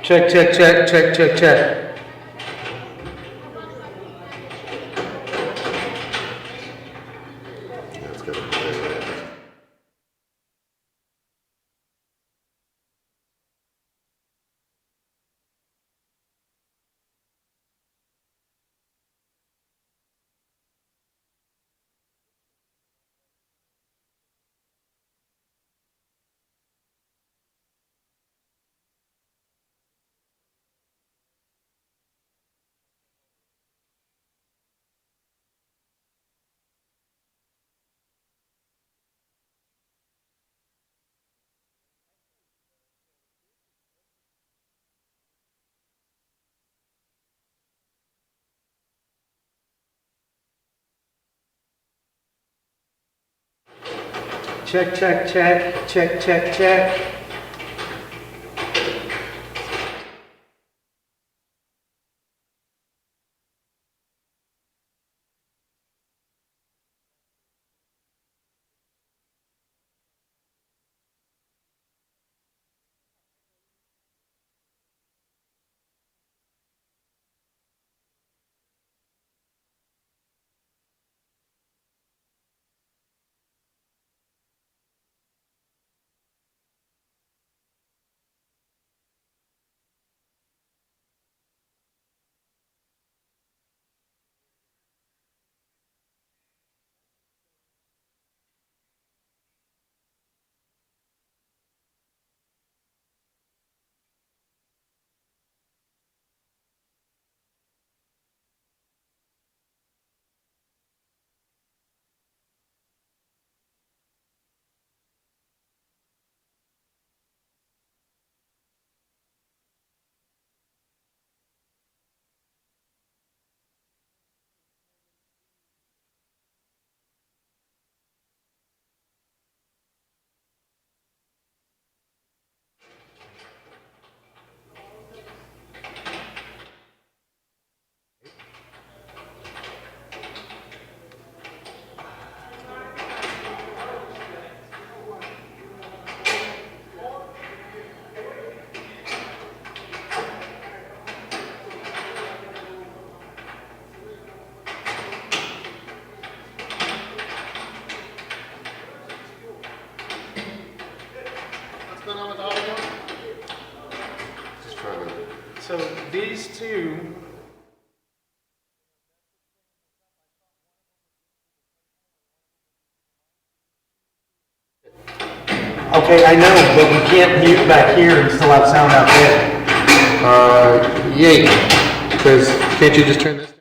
Check, check, check, check, check, check. That's good. Check, check, check, check, check, check. What's going on with audio? Just trying to. So these two. Okay, I know, but we can't mute back here and still have sound out there. Yay. Because can't you just turn this?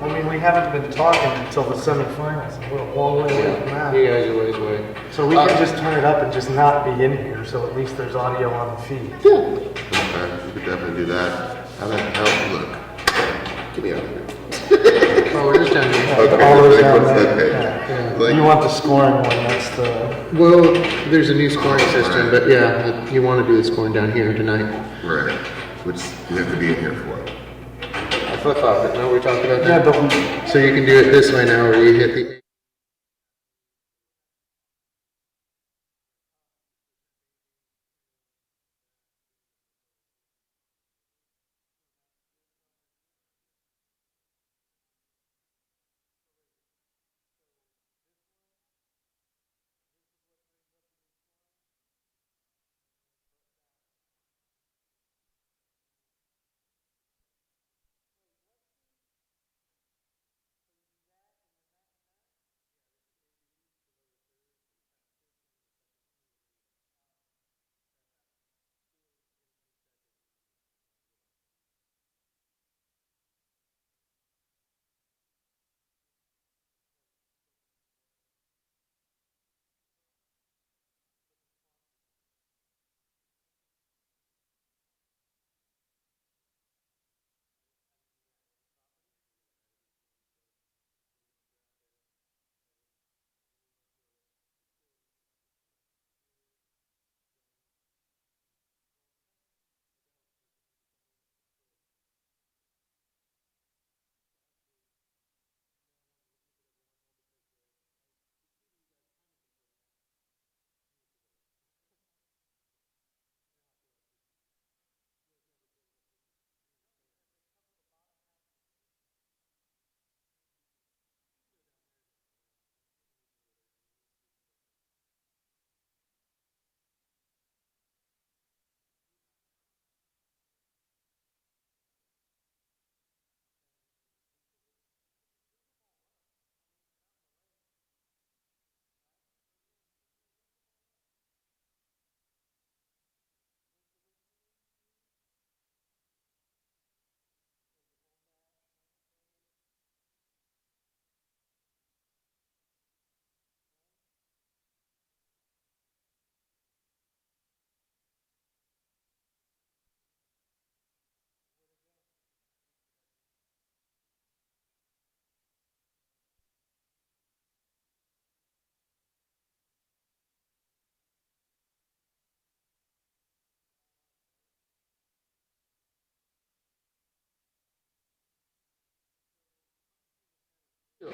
I mean, we haven't been talking until the semifinals. We're a long way away from that. You guys are ways away. So we can just turn it up and just not be in here, so at least there's audio on the feed. Okay, we could definitely do that. How the hell? Look. Get me out of here. Oh, we're just down here. Okay, All those like, down what's there. that page? Yeah. Like, You want the scoring one, that's the... Well, there's a new scoring system, but yeah, you want to do the scoring down here tonight. right. Which you have to be in here for. I flip-flop it. No, we're talking about Yeah, that. but we... So you can do it this way now, where you hit the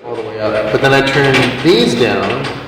all the way up. But then I turn these down.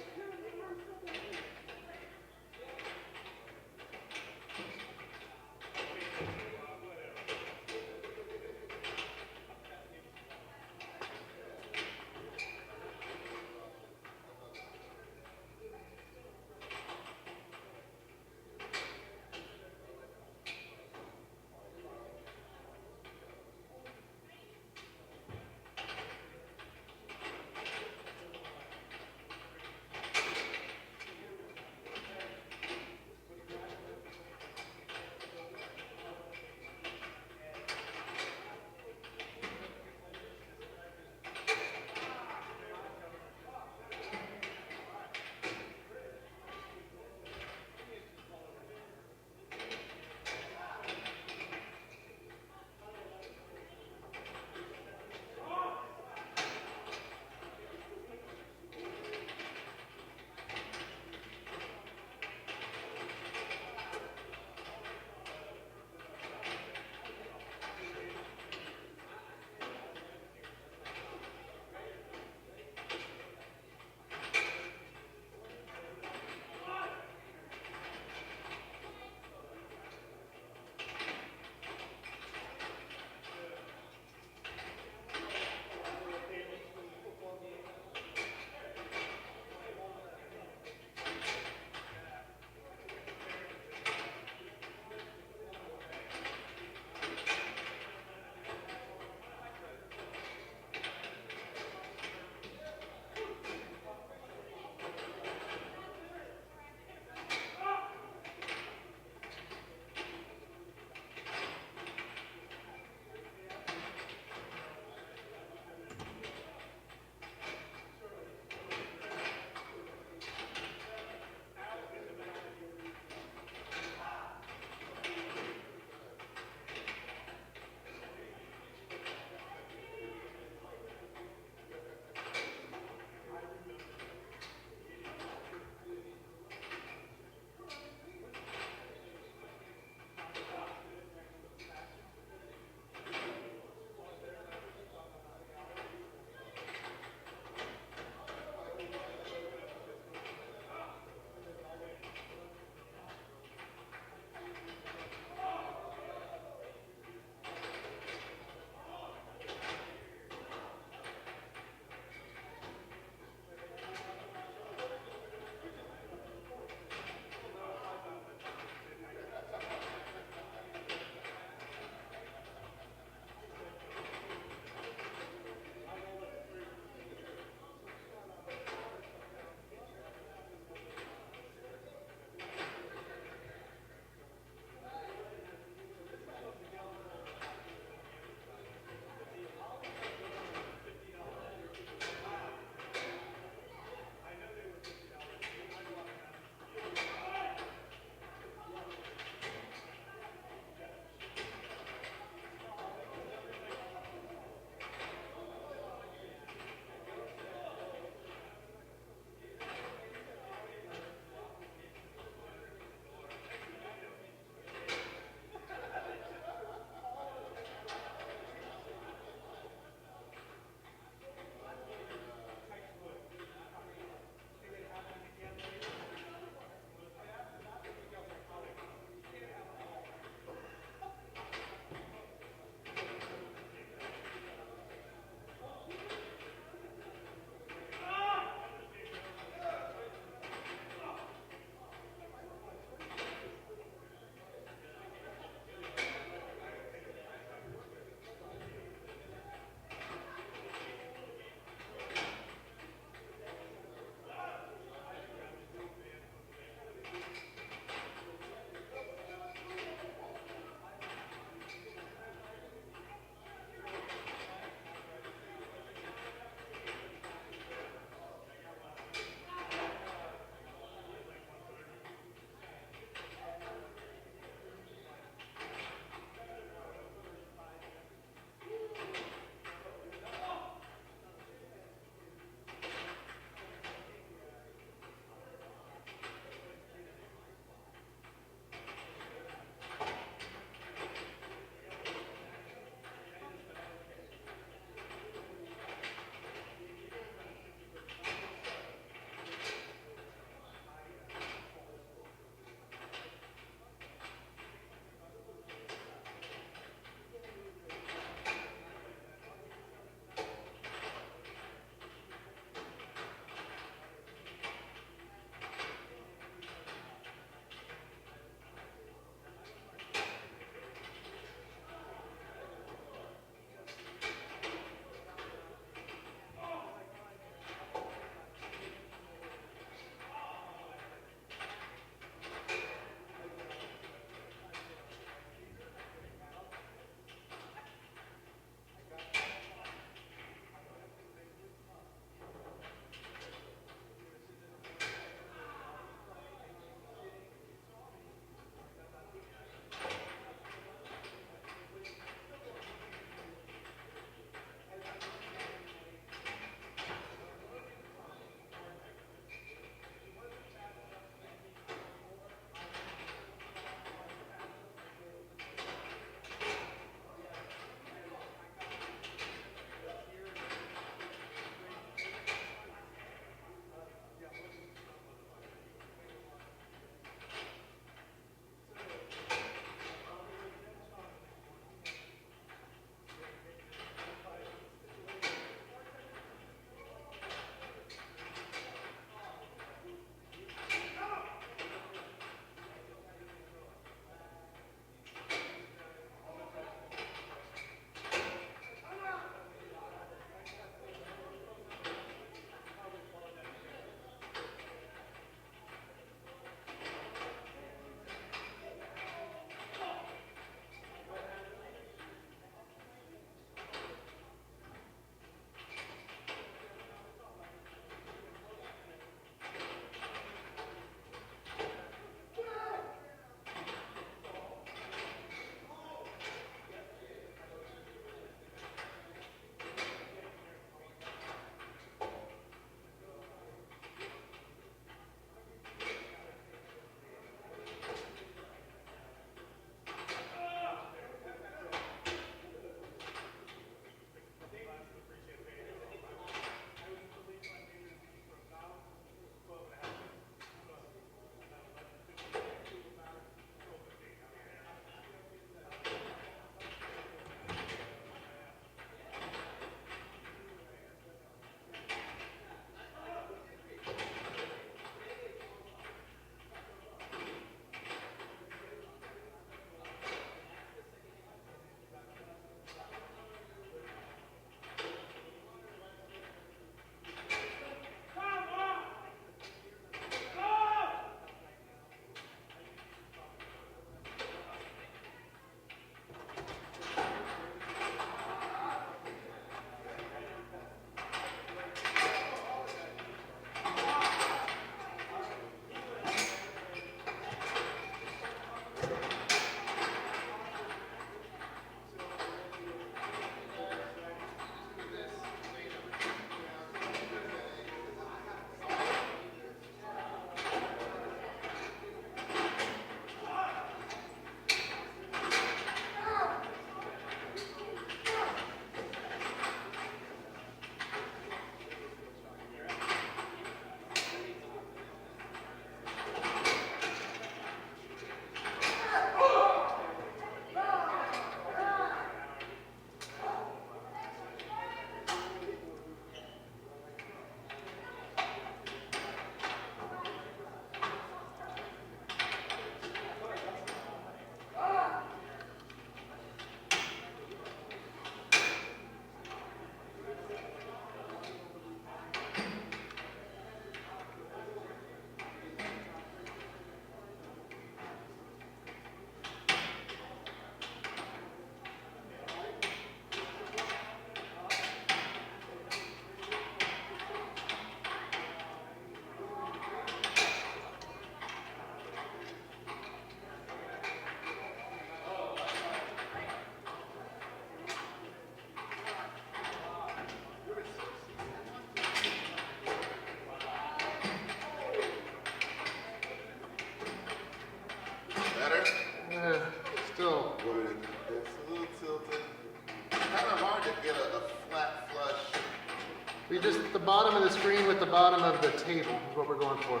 We just, the bottom of the screen with the bottom of the table is what we're going for.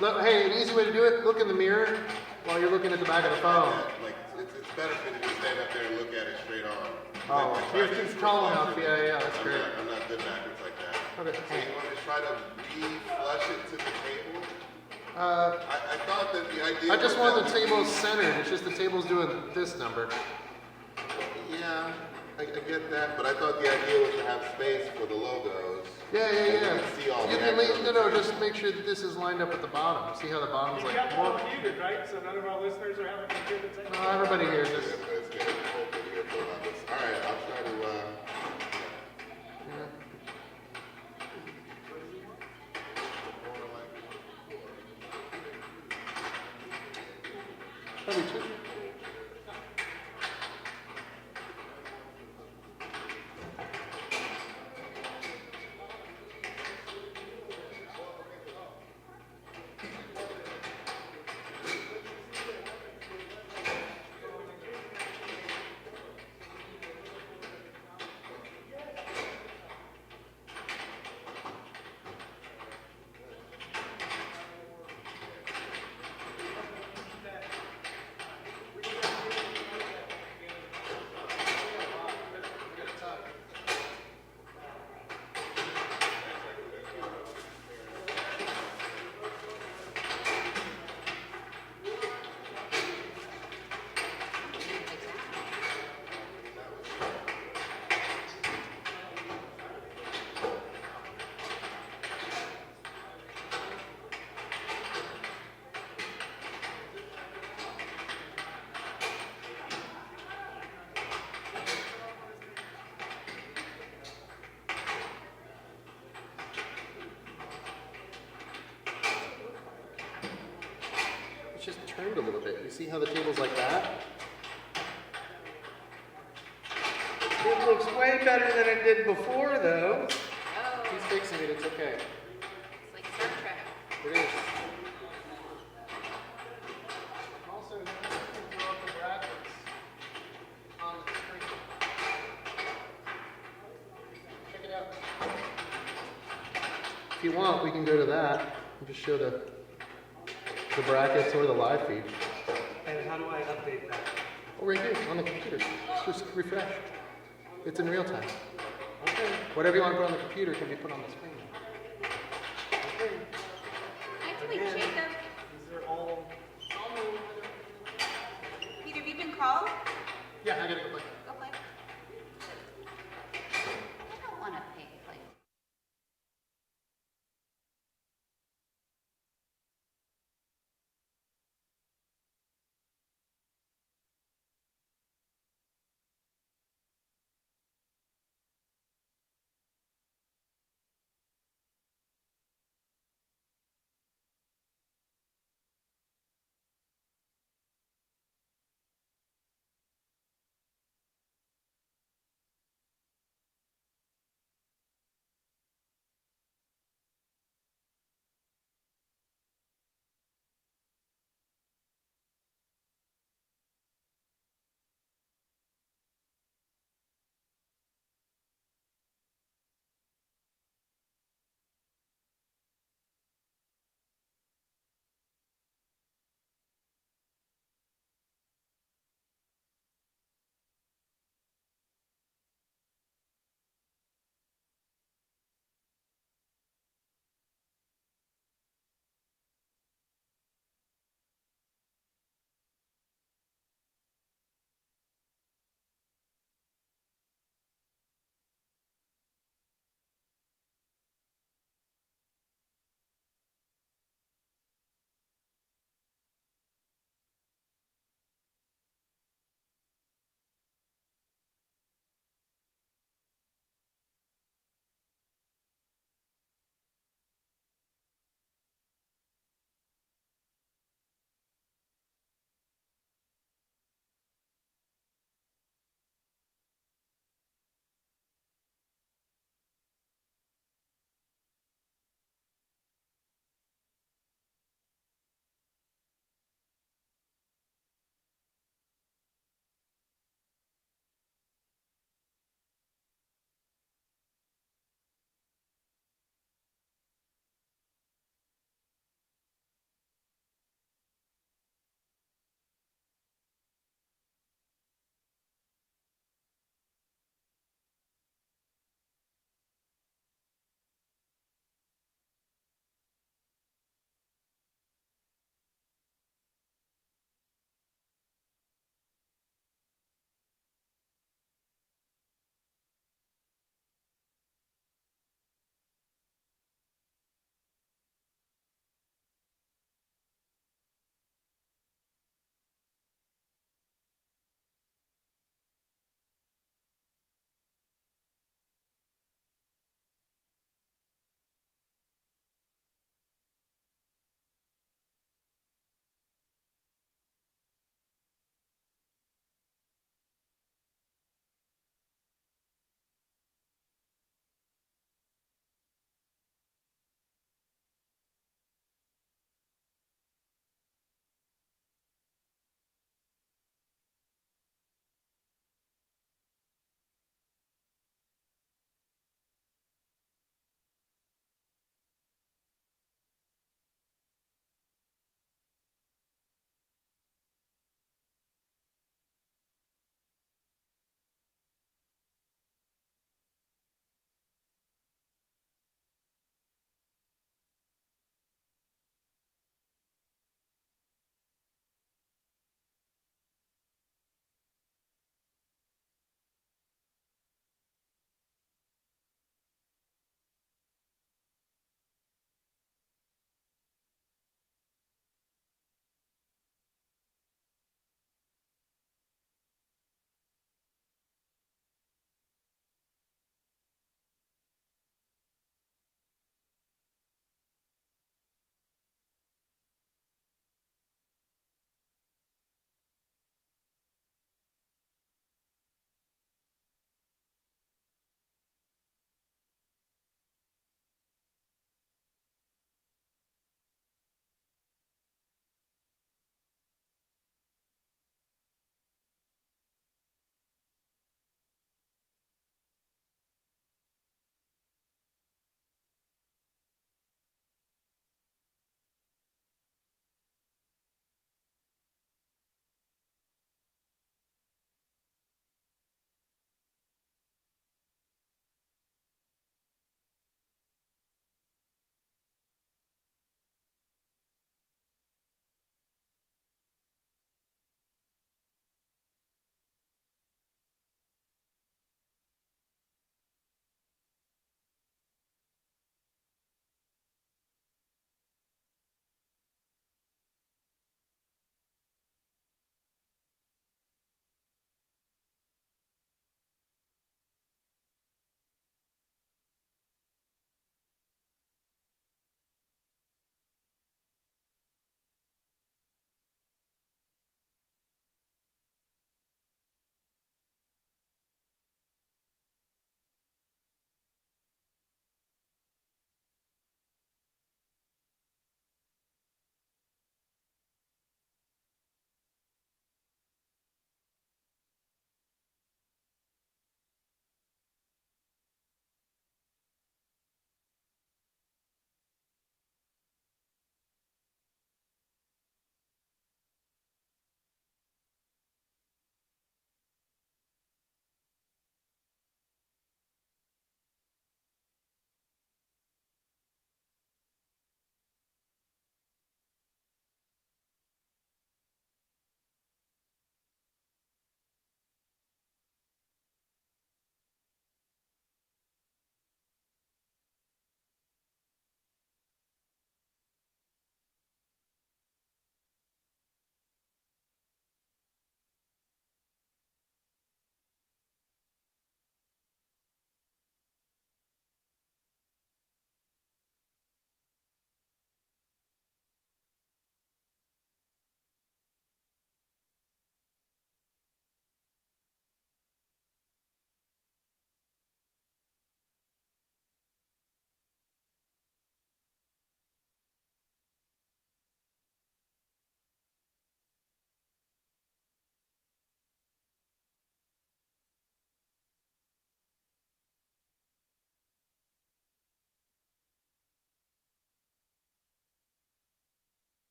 Look, hey, an easy way to do it, look in the mirror while you're looking at the back of the phone. Like, it's better for you to stand up there and look at it straight on. Oh, you're tall enough. Yeah, that's great. I'm not good backwards like that. Okay. So you want to try to re-flush it to the table? I thought that the idea I just was want that the table centered. It's just the table's doing this number. Yeah, I get that, but I thought the idea was to have space for the logos. Yeah. And you can see all You the can action on no, the just make sure that this is lined up at the bottom. See how the bottom's You've like got more. them all muted, right? So none of our listeners are having to hear the same. No, everybody hears Yeah, this. but it's good. Hopefully we get filled on this. All right, I'll try to. Probably two. It's just turned a little bit. You see how the table's like that? It looks way better than it did before, though. He's Oh, fixing it. It's okay. it's like Star Trek. It is. Also, you can throw up the brackets on the screen. Check it out. If you want, we can go to that and just show the brackets or the live feed. And how do I update that? Oh, right here on the computer. Just refresh. It's in real time. Okay. Whatever you want to put on the computer can be put on the screen. Okay. Actually, Jacob, These are all. Peter, have you been called? Yeah, I gotta go play. Go play. I don't want to play.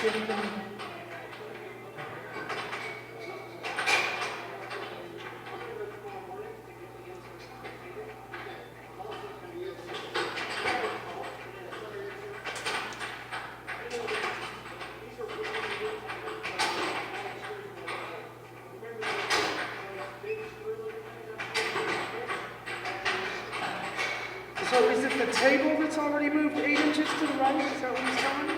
See anything? So is it the table that's already moved 8 inches to the right? Is that what he's telling me?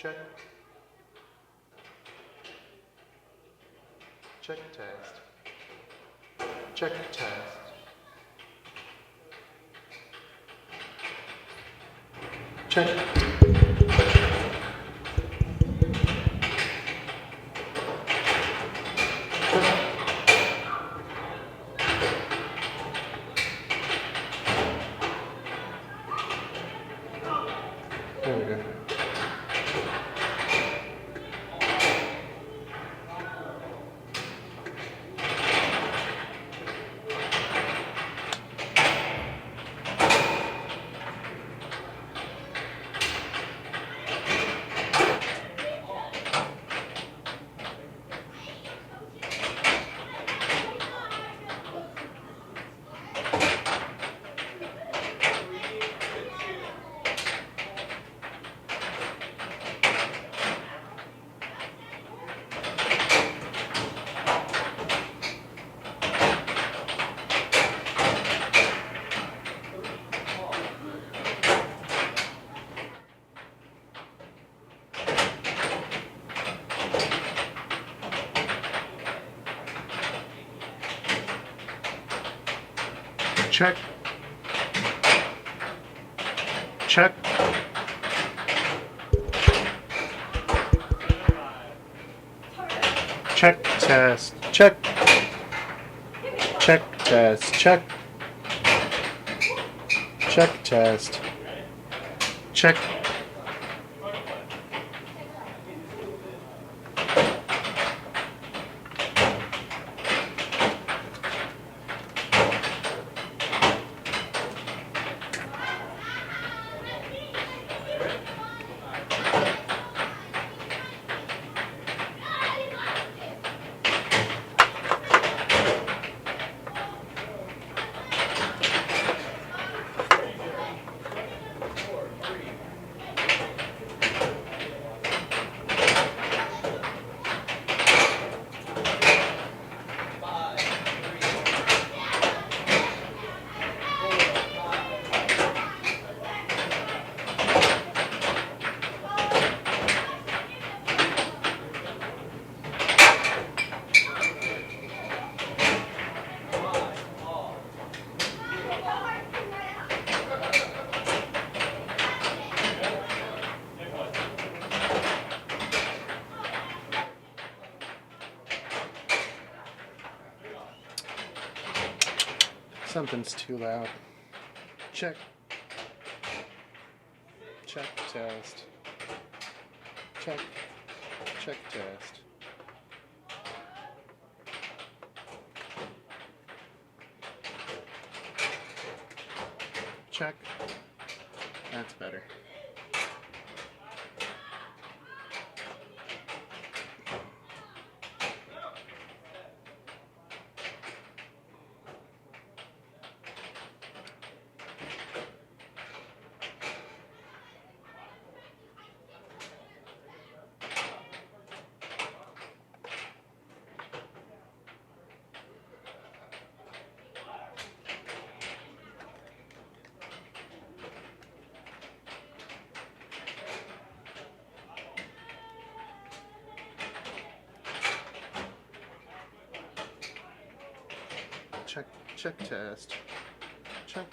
Check. Check test. Check test. Check. There we go. Check. Check. Check test. Check. Check test. Check. Check test. Check. Something's too loud. Check. Check test. Check. Check test. Check. That's better. Check. Check test. Check.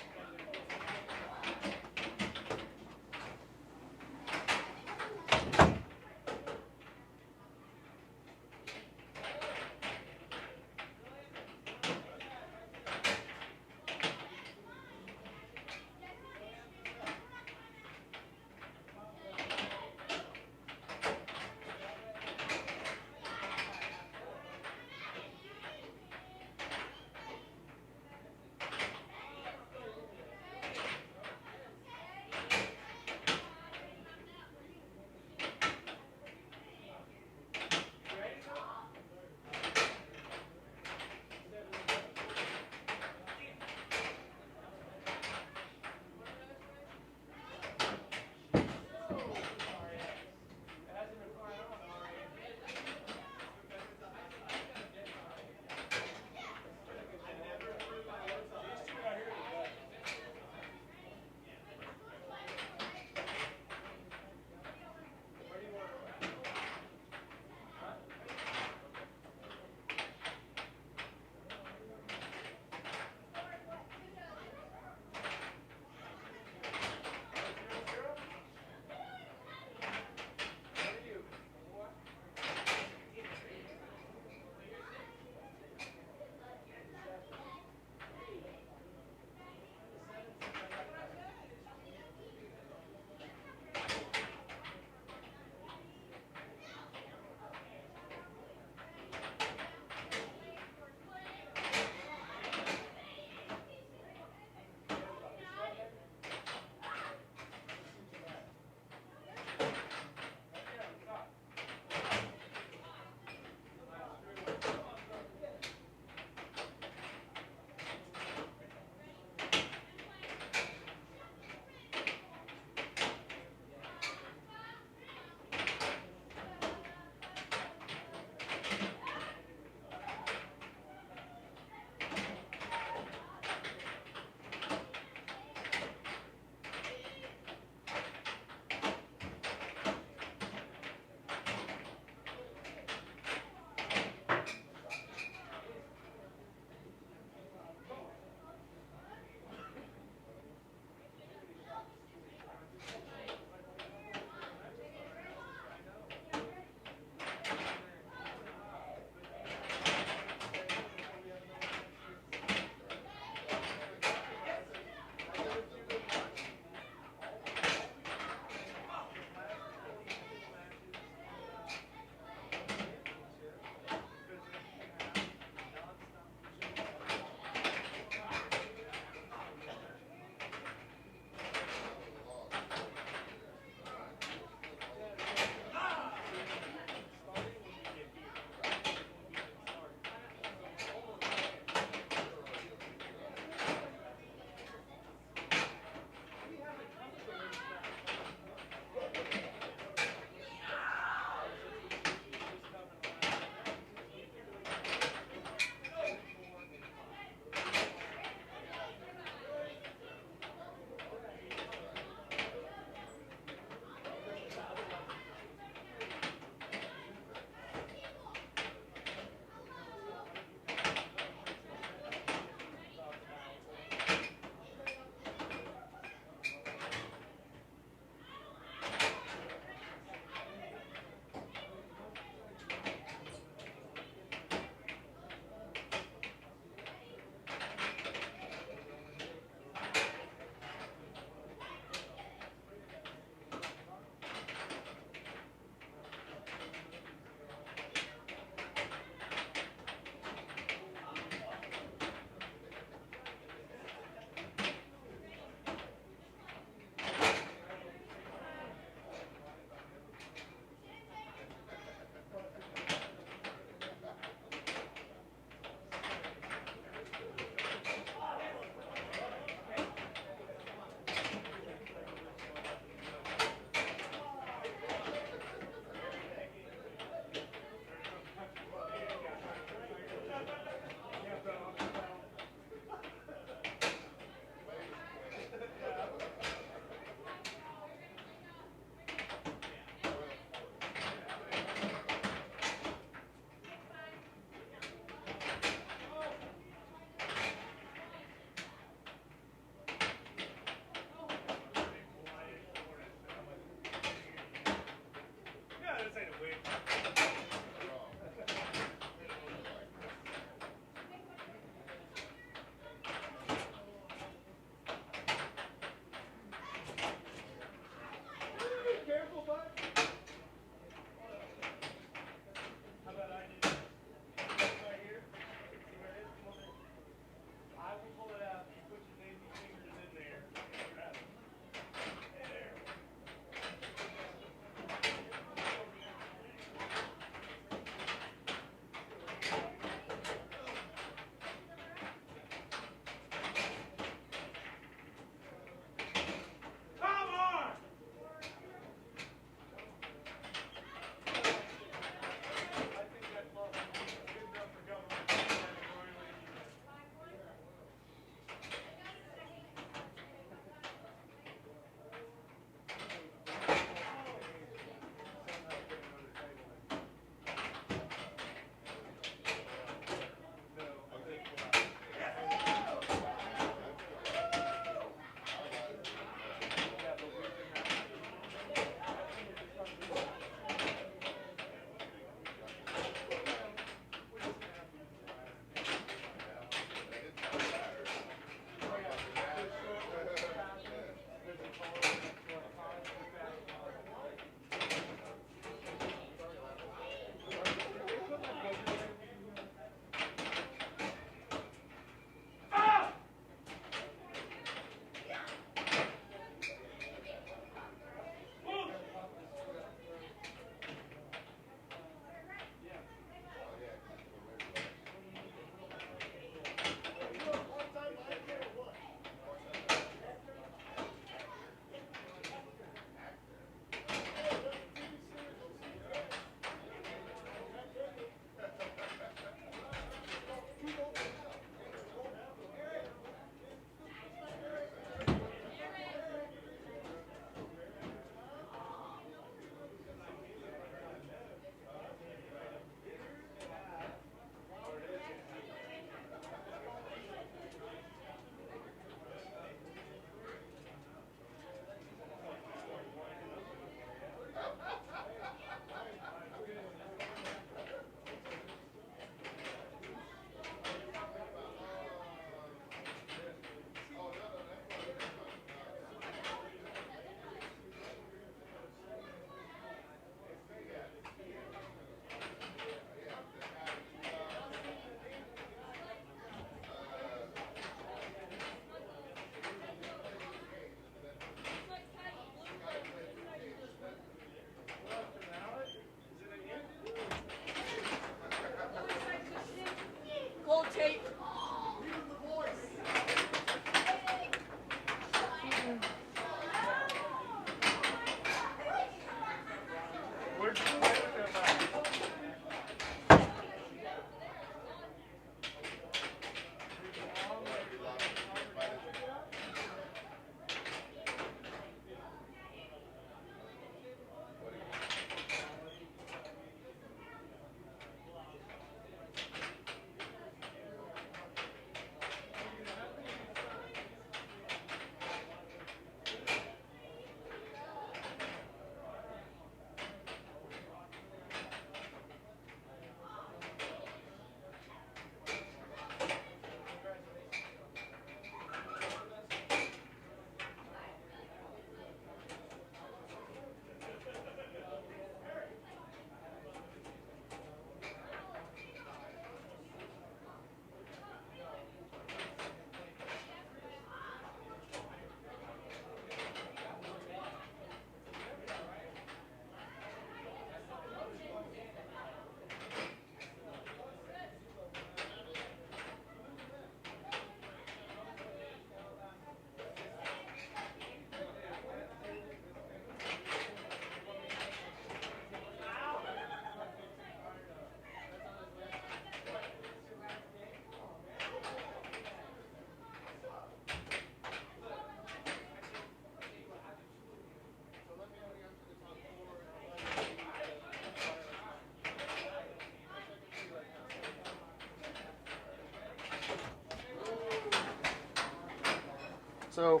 So,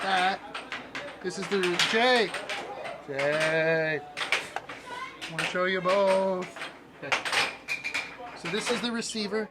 that. This is the Jay. I want to show you both. Okay. So this is the receiver.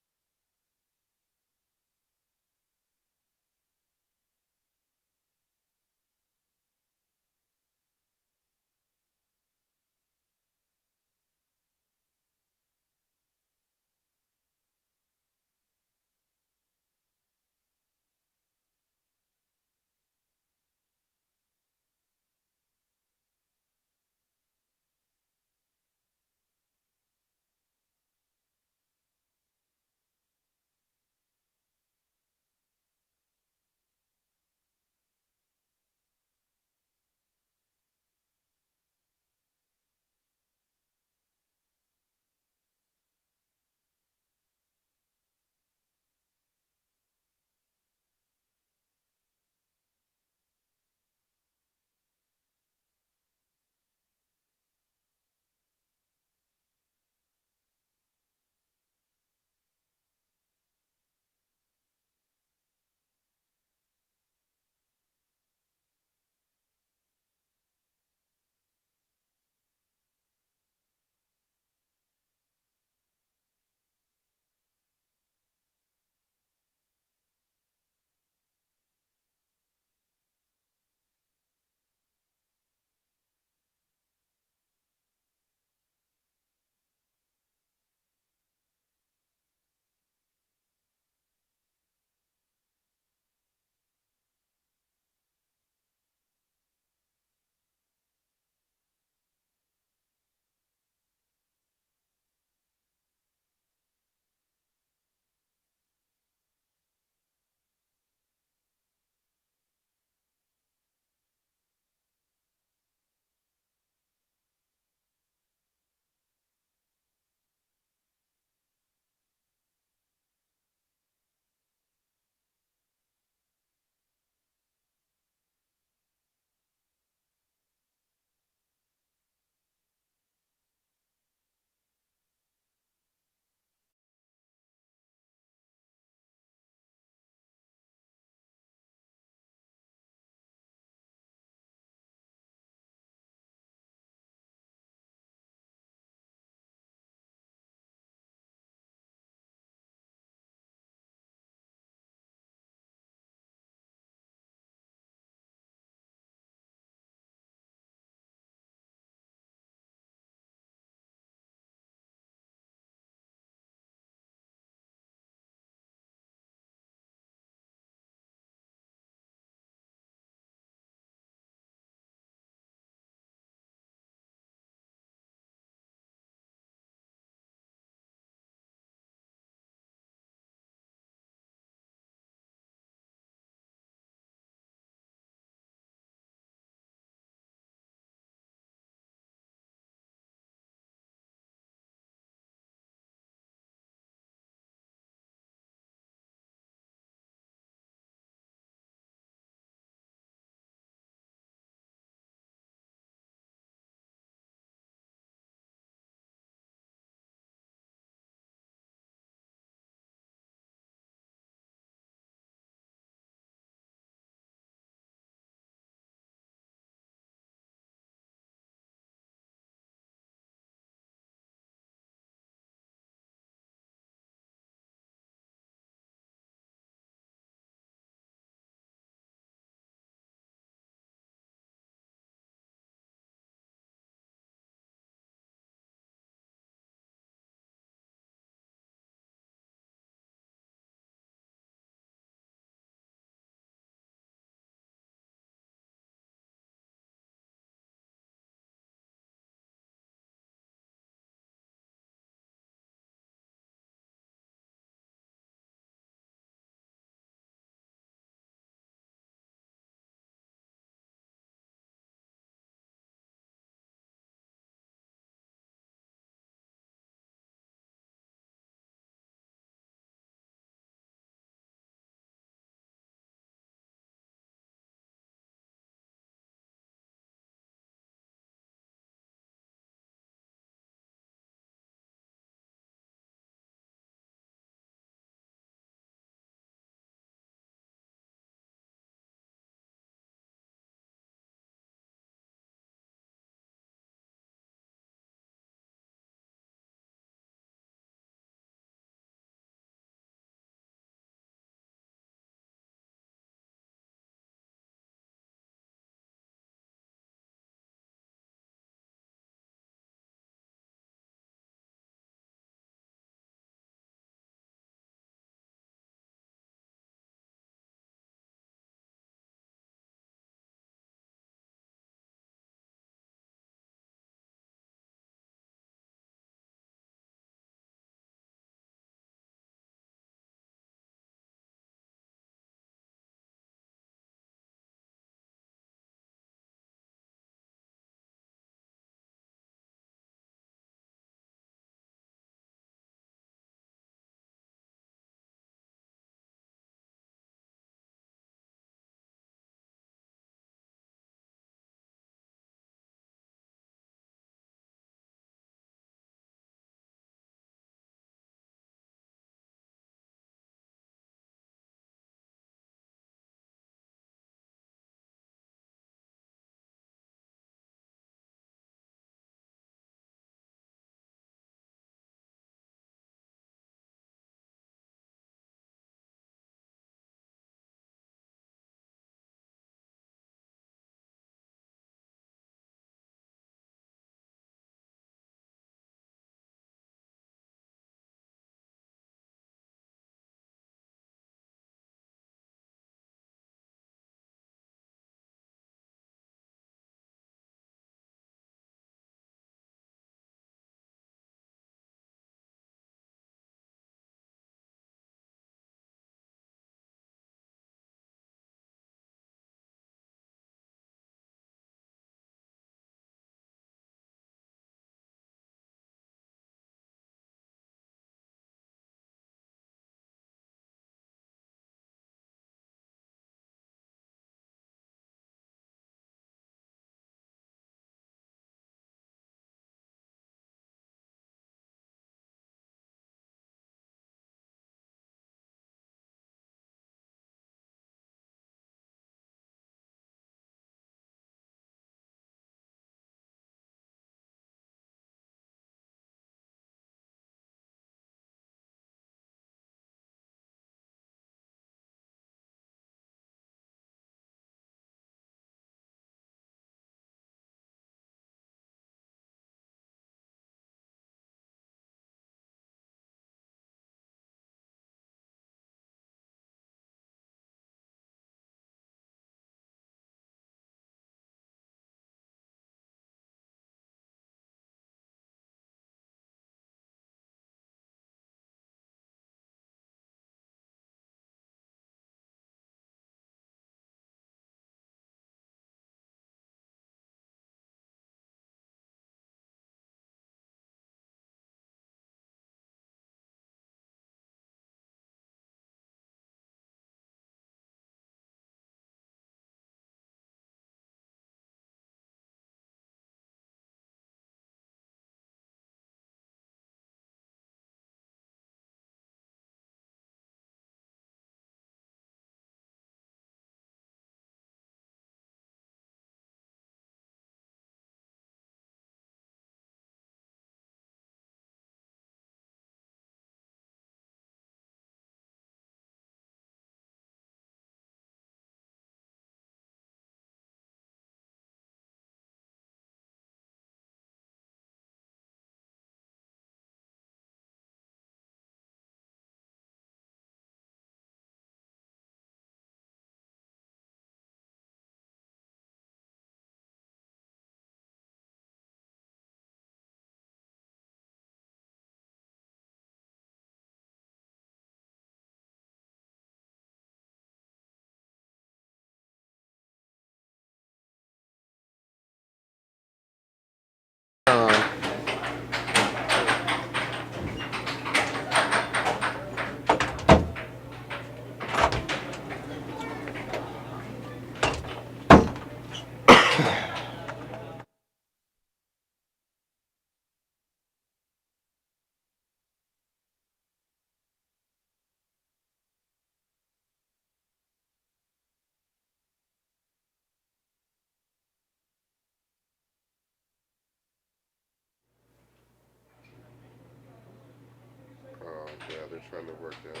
they're trying to work down to.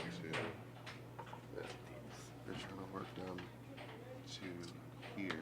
Yeah, they're trying to work down to here.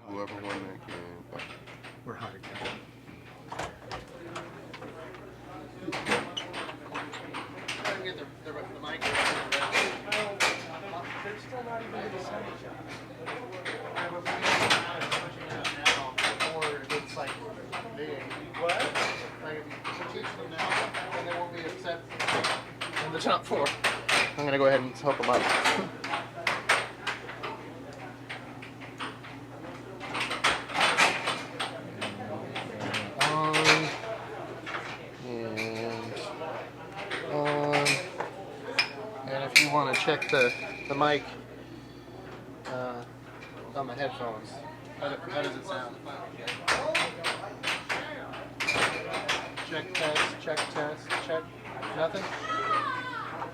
Whoever won that game. We're hot again. Try and get the mic. They're still not even in the center. Or it's like big. What? Like if you teach them now, then they won't be upset in the top four. I'm gonna go ahead and help them out. And if you want to check the mic on the headphones, how does it sound? Check test, check. Nothing?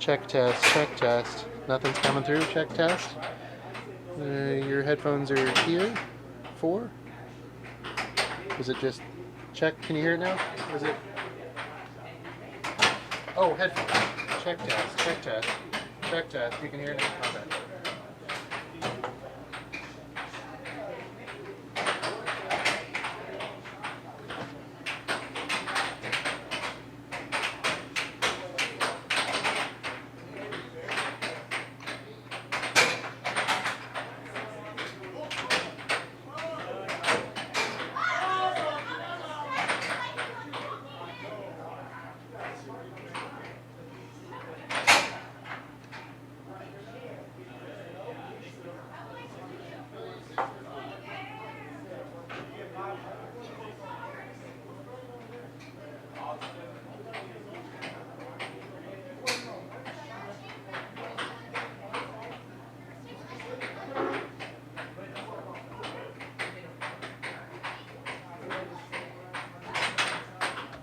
Check test. Nothing's coming through, check test. Your headphones are here. 4? Is it just check? Can you hear it now? Is it? Oh, headphones. Check test. You can hear it now? Okay.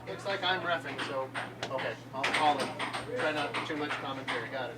Looks like I'm reffing, so okay, I'll call it. Try not too much commentary. Got it.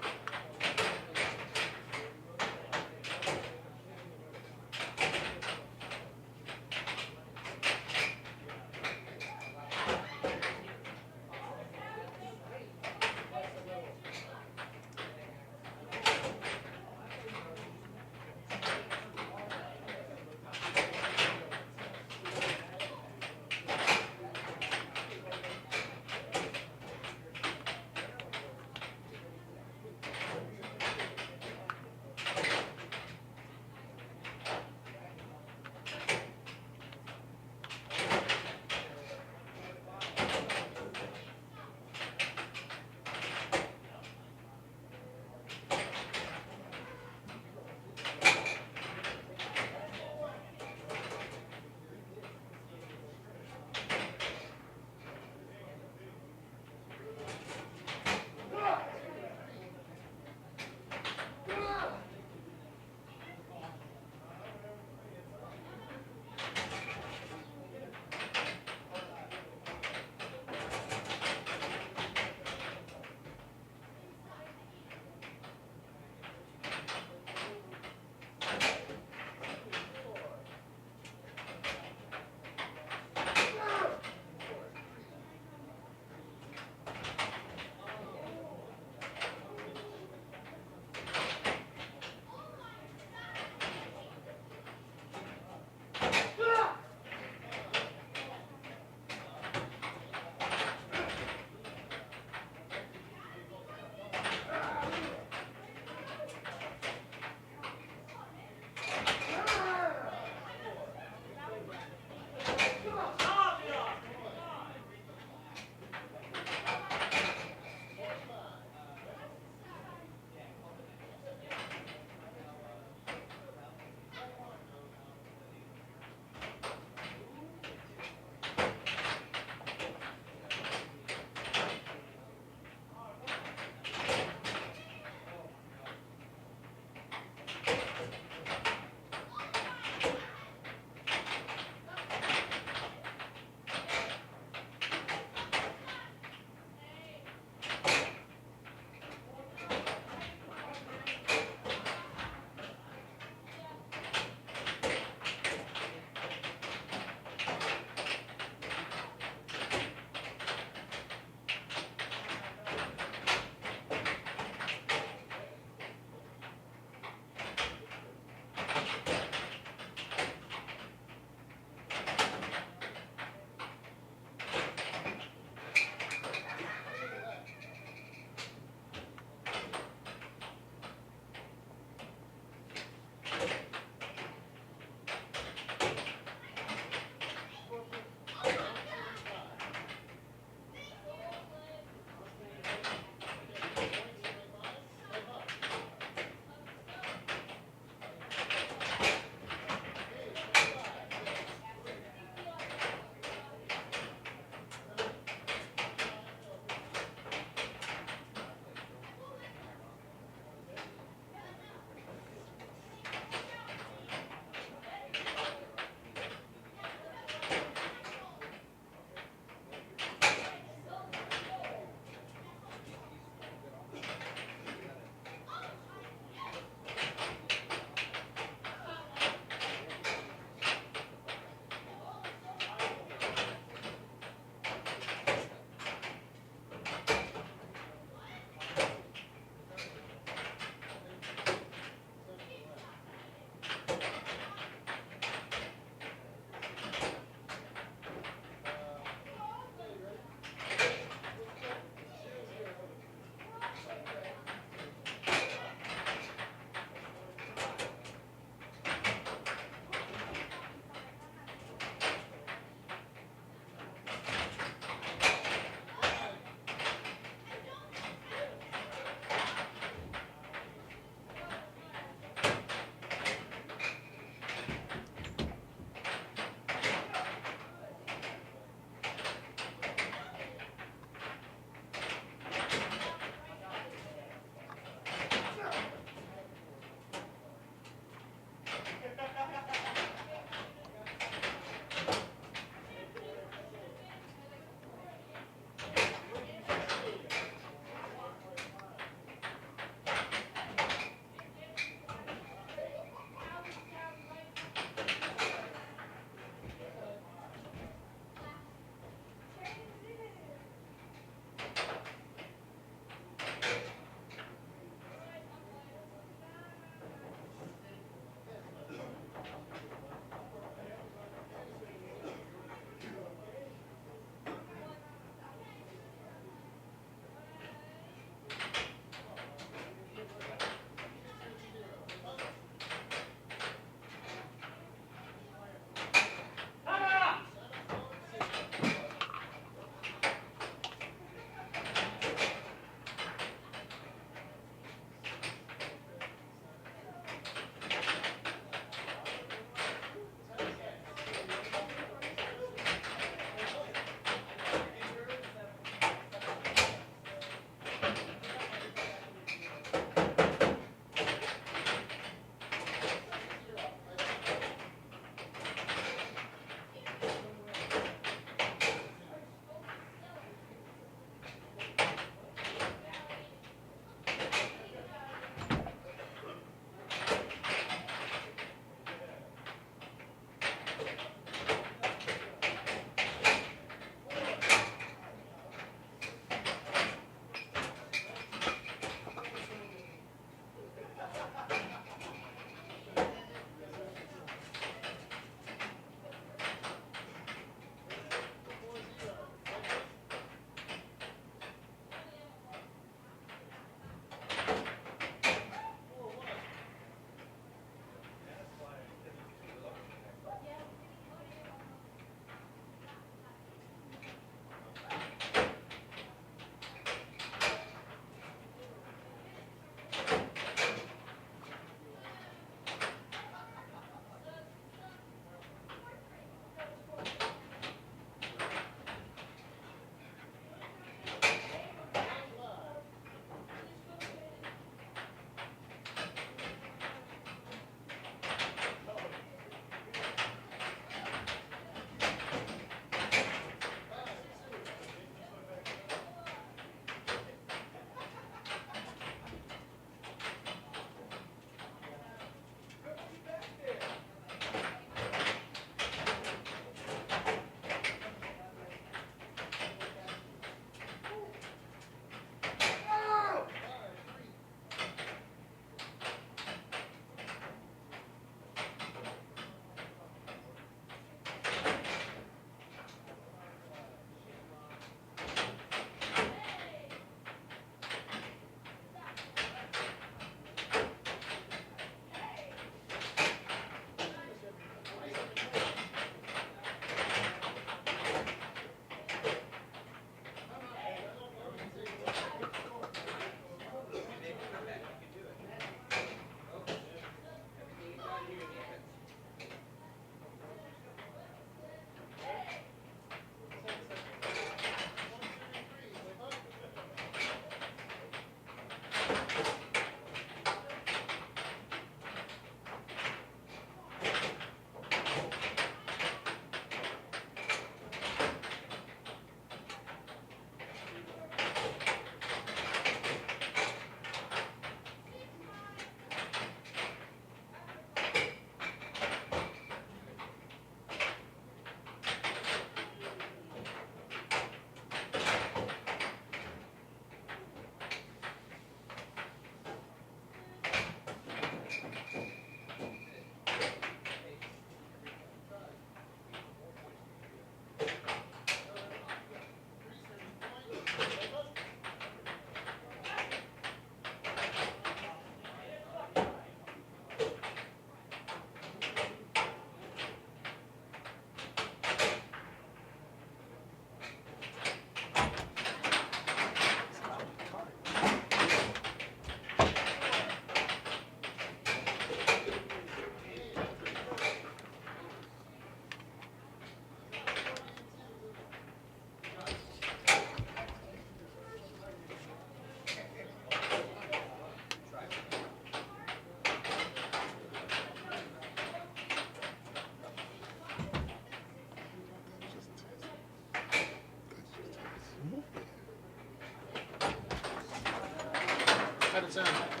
cut it soon.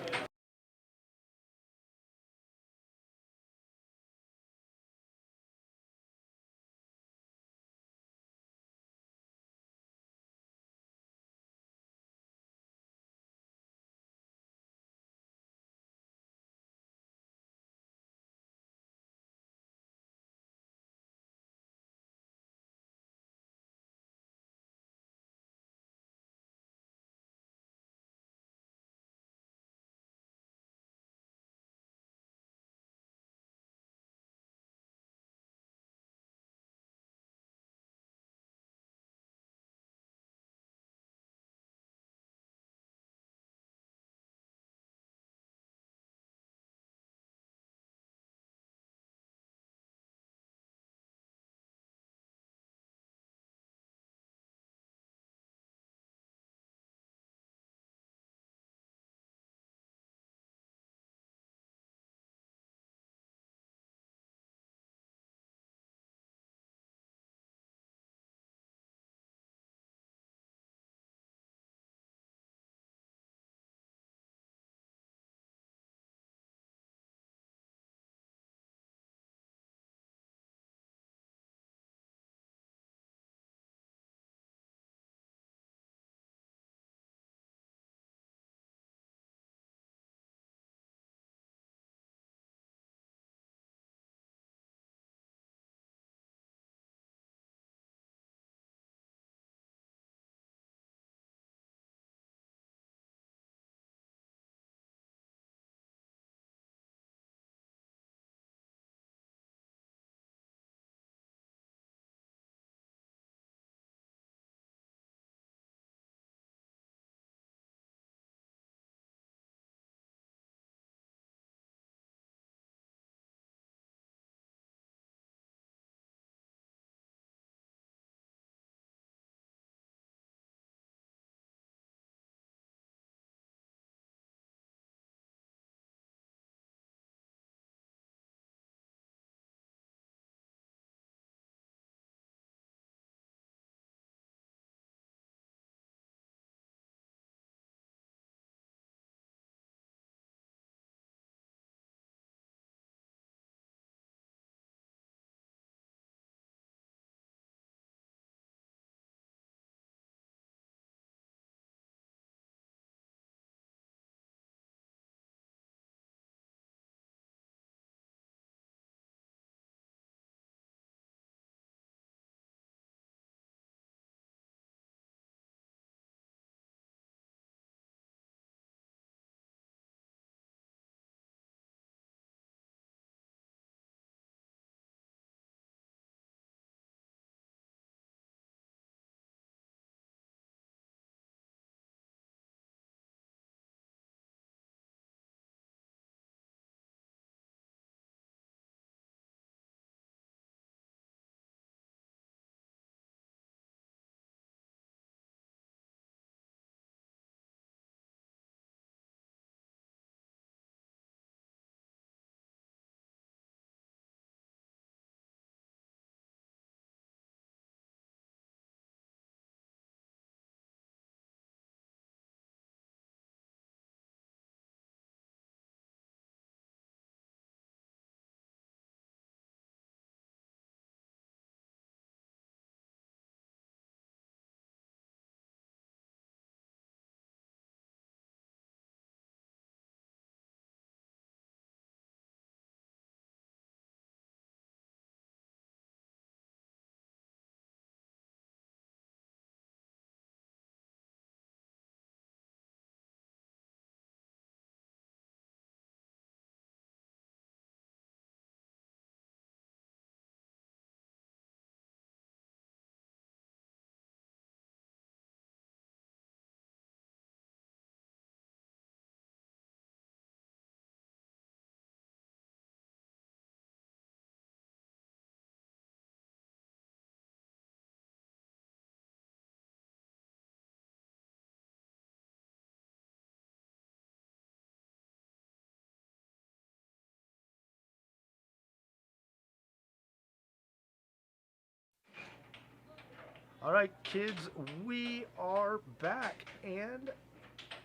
All right, kids, we are back, and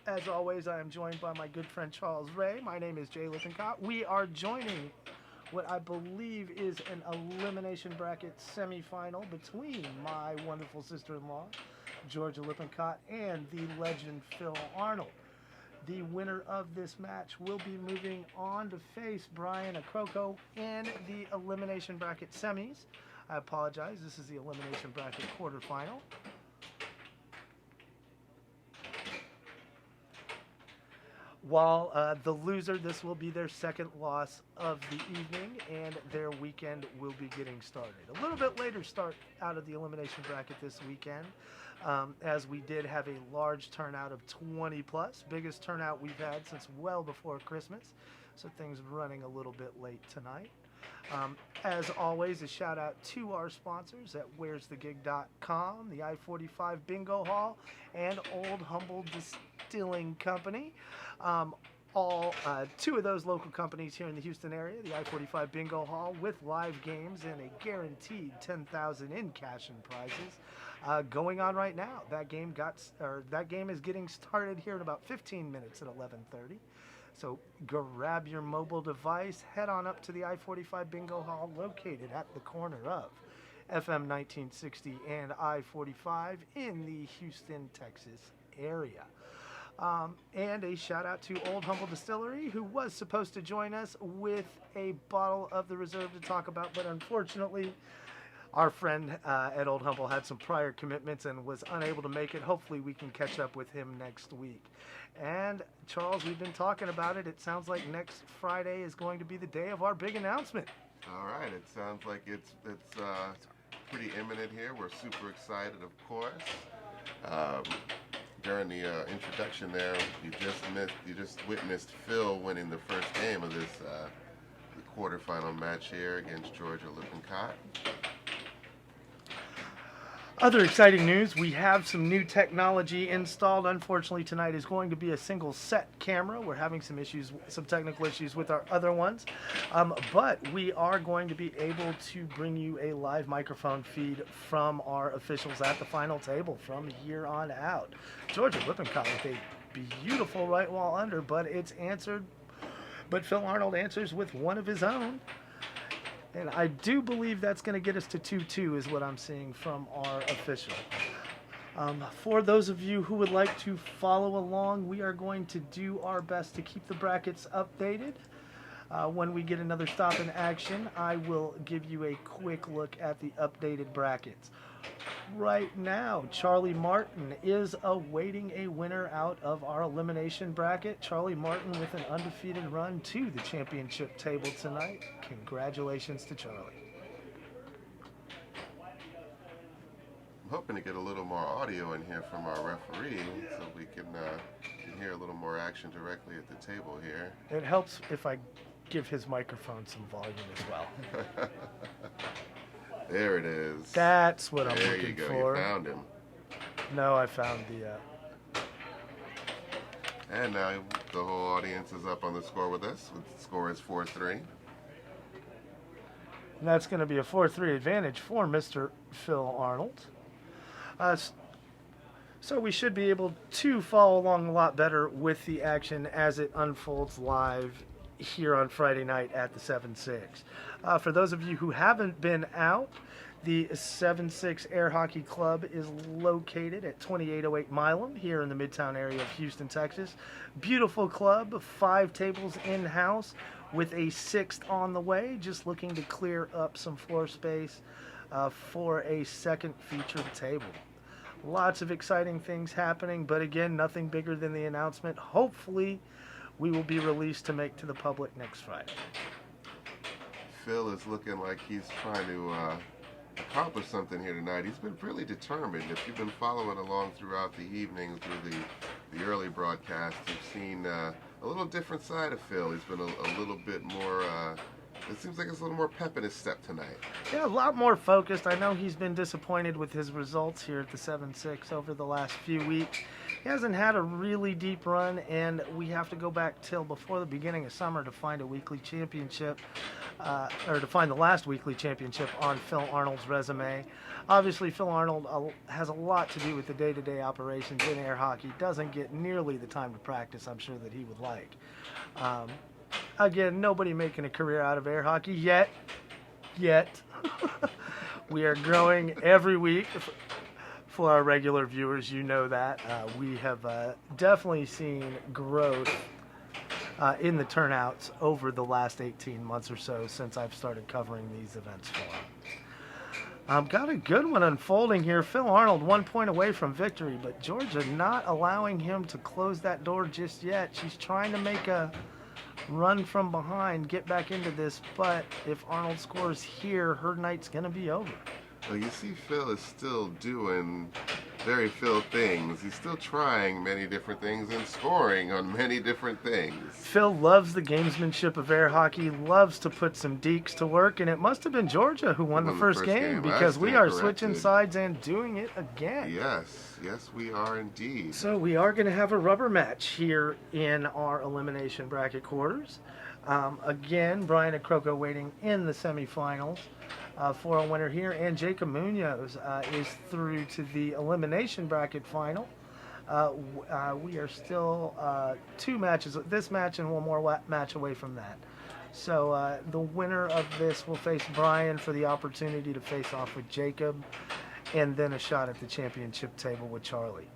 As always, I am joined by my good friend Charles Ray. My name is Jay Lippincott. We are joining what I believe is an elimination bracket semifinal between my wonderful sister-in-law, Georgia Lippincott, and the legend Phil Arnold. The winner of this match will be moving on to face Brian Akoko in the elimination bracket semis. I apologize, this is the elimination bracket quarterfinal. While the loser, this will be their second loss of the evening, and their weekend will be getting started. A little bit later start out of the elimination bracket this weekend, as we did have a large turnout of 20 plus, biggest turnout we've had since well before Christmas, so things running a little bit late tonight. As always, a shout out to our sponsors at where'sthegig.com, the I-45 Bingo Hall, and Old Humble Distilling Company. All two of those local companies here in the Houston area, the I-45 Bingo Hall with live games and a guaranteed $10,000 in cash and prizes going on right now. That game is getting started here in about 15 minutes at 11:30. So grab your mobile device, head on up to the I-45 Bingo Hall located at the corner of FM 1960 and I-45 in the Houston, Texas area. And a shout out to Old Humble Distillery, who was supposed to join us with a bottle of the reserve to talk about, but unfortunately our friend at Old Humble had some prior commitments and was unable to make it. Hopefully we can catch up with him next week. And Charles, we've been talking about it. It sounds like next Friday is going to be the day of our big announcement. All right, it sounds like it's pretty imminent here. We're super excited, of course. During the introduction there, you just witnessed Phil winning the first game of this the quarterfinal match here against Georgia Lippincott. Other exciting news, we have some new technology installed. Unfortunately, tonight is going to be a single set camera. We're having some technical issues with our other ones. But we are going to be able to bring you a live microphone feed from our officials at the final table from here on out. Georgia Lippincott with a beautiful right wall under, but it's answered. But Phil Arnold answers with one of his own. And I do believe that's going to get us to 2-2 is what I'm seeing from our official. For those of you who would like to follow along, we are going to do our best to keep the brackets updated. When we get another stop in action, I will give you a quick look at the updated brackets. Right now, Charlie Martin is awaiting a winner out of our elimination bracket. Charlie Martin with an undefeated run to the championship table tonight. Congratulations to Charlie. I'm hoping to get a little more audio in here from our referee so we can hear a little more action directly at the table here. It helps if I give his microphone some volume as well. There it is. That's what I'm there looking you go. for. You found him. No, I found the... And now the whole audience is up on the score with us. The score is 4-3. And that's going to be a 4-3 advantage for Mr. Phil Arnold. So we should be able to follow along a lot better with the action as it unfolds live here on Friday night at the 7-6. For those of you who haven't been out, the 7-6 Air Hockey Club is located at 2808 Milam here in the Midtown area of Houston, Texas. Beautiful club, 5 tables in-house with a 6th on the way, just looking to clear up some floor space for a second featured table. Lots of exciting things happening, but again, nothing bigger than the announcement. Hopefully, we will be released to make to the public next Friday. Phil is looking like he's trying to accomplish something here tonight. He's been really determined. If you've been following along throughout the evening through the early broadcast, you've seen a little different side of Phil. He's been a little bit more, it seems like it's a little more pep in his step tonight. Yeah, a lot more focused. I know he's been disappointed with his results here at the 7-6 over the last few weeks. he hasn't had a really deep run, and we have to go back till before the beginning of summer to find a weekly championship, or to find the last weekly championship on Phil Arnold's resume. Obviously, Phil Arnold has a lot to do with the day-to-day operations in air hockey. Doesn't get nearly the time to practice, I'm sure, that he would like. Again, nobody making a career out of air hockey yet. We are growing every week. For our regular viewers, you know that. We have definitely seen growth in the turnouts over the last 18 months or so since I've started covering these events for them. Got a good one unfolding here. Phil Arnold 1 point away from victory, but Georgia not allowing him to close that door just yet. She's trying to make a run from behind, get back into this, but if Arnold scores here, her night's going to be over. Well, you see Phil is still doing very Phil things. He's still trying many different things and scoring on many different things. Phil loves the gamesmanship of air hockey, loves to put some deeks to work, and it must have been Georgia who won the first game because we are switching sides and doing it again. Yes, we are indeed. So we are going to have a rubber match here in our elimination bracket quarters. Again, Brian and Croco waiting in the semifinals for a winner here, and Jacob Munoz is through to the elimination bracket final. We are still 2 matches, this match and one more match away from that. So the winner of this will face Brian for the opportunity to face off with Jacob, and then a shot at the championship table with Charlie.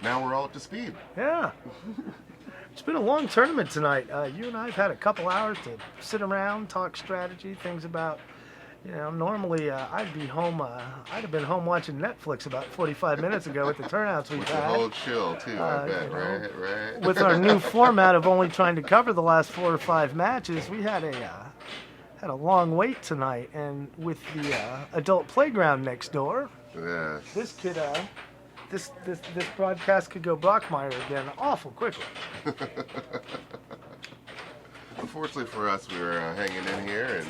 Now we're all up to speed. Yeah. It's been a long tournament tonight. You and I have had a couple hours to sit around, talk strategy, things about, normally I'd be home, I'd have been home watching Netflix about 45 minutes ago with the turnouts we've With had. the whole chill, too, I bet, right? With our new format of only trying to cover the last 4 or 5 matches, we had a long wait tonight, and with the adult playground next door, Yes. this could, this broadcast could go Brockmire again awful quickly. Unfortunately for us, we were hanging in here,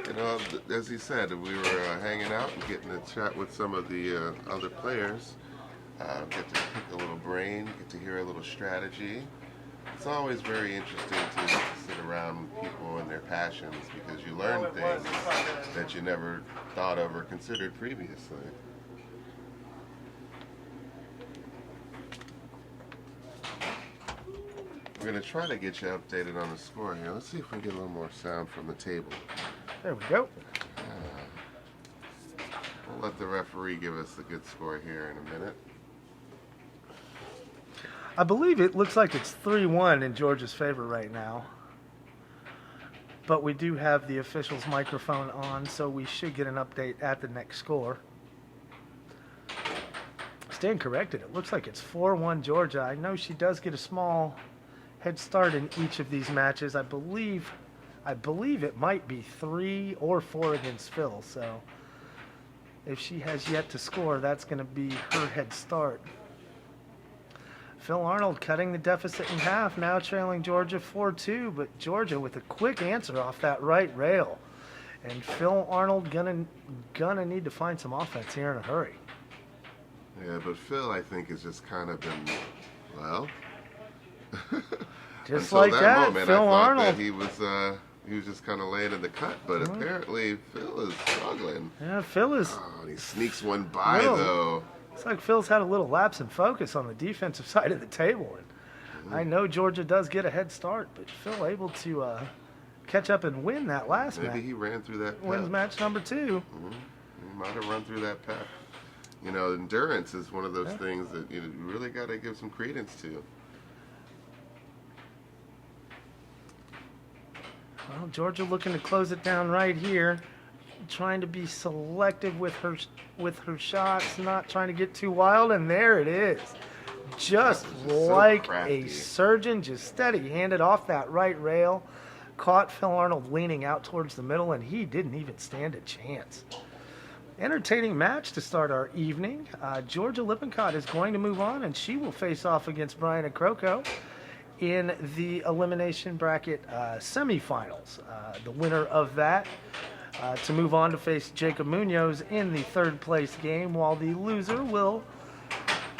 and as he said, we were hanging out and getting to chat with some of the other players, get to pick a little brain, get to hear a little strategy. It's always very interesting to sit around with people and their passions because you learn things that you never thought of or considered previously. We're going to try to get you updated on the score here. Let's see if we can get a little more sound from the table. There we go. We'll let the referee give us a good score here in a minute. I believe it looks like it's 3-1 in Georgia's favor right now. But we do have the official's microphone on, so we should get an update at the next score. Stand corrected. It looks like it's 4-1 Georgia. I know she does get a small head start in each of these matches. I believe it might be 3 or 4 against Phil. So if she has yet to score, that's going to be her head start. Phil Arnold cutting the deficit in half, now trailing Georgia 4-2, but Georgia with a quick answer off that right rail. And Phil Arnold gonna need to find some offense here in a hurry. Yeah, but Phil, I think, has just kind of been, well... Just until like that, moment, Phil I thought Arnold. that he was just kind of laying in the cut, but apparently Phil is struggling. Yeah, Phil is... Oh, and he sneaks one by, Phil. though. It's like Phil's had a little lapse in focus on the defensive side of the table. And I know Georgia does get a head start, but Phil able to catch up and win that last match. Maybe he ran through that pep. Wins match number 2. He might have run through that pep. Endurance is one of those things that you really got to give some credence to. Well, Georgia looking to close it down right here, trying to be selective with her shots, not trying to get too wild, and there it is. Just like a surgeon, just steady handed off that right rail, caught Phil Arnold leaning out towards the middle, and he didn't even stand a chance. Entertaining match to start our evening. Georgia Lippincott is going to move on, and she will face off against Brian and Croco in the elimination bracket semifinals. The winner of that to move on to face Jacob Munoz in the 3rd place game, while the loser will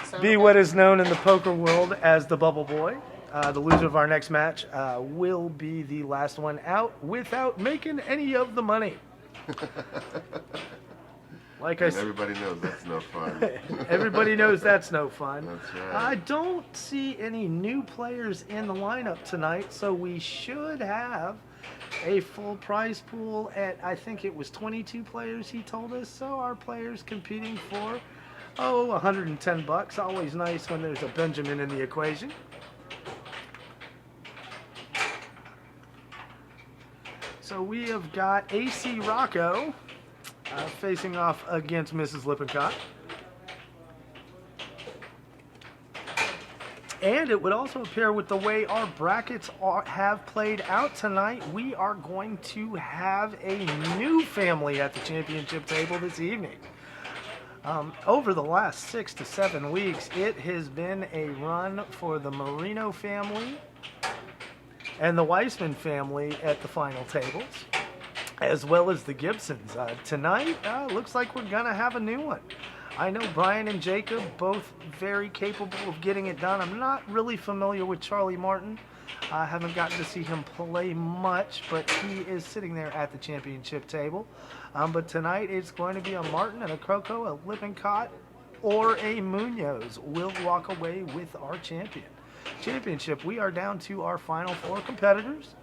sound be okay? what is known in the poker world as the Bubble Boy. The loser of our next match will be the last one out without making any of the money. Like I And said, everybody knows that's no fun. everybody knows that's no fun. That's right. I don't see any new players in the lineup tonight, so we should have a full prize pool at, I think it was 22 players he told us, so our players competing for, $110. Always nice when there's a Benjamin in the equation. So we have got AC Rocco facing off against Mrs. Lippincott. And it would also appear with the way our brackets have played out tonight, we are going to have a new family at the championship table this evening. Over the last 6 to 7 weeks, it has been a run for the Marino family and the Weissman family at the final tables, as well as the Gibsons. Tonight, looks like we're going to have a new one. I know Brian and Jacob, both very capable of getting it done. I'm not really familiar with Charlie Martin. I haven't gotten to see him play much, but he is sitting there at the championship table. But tonight, it's going to be a Martin and a Croco, a Lippincott, or a Munoz will walk away with our championship. We are down to our final 4 competitors.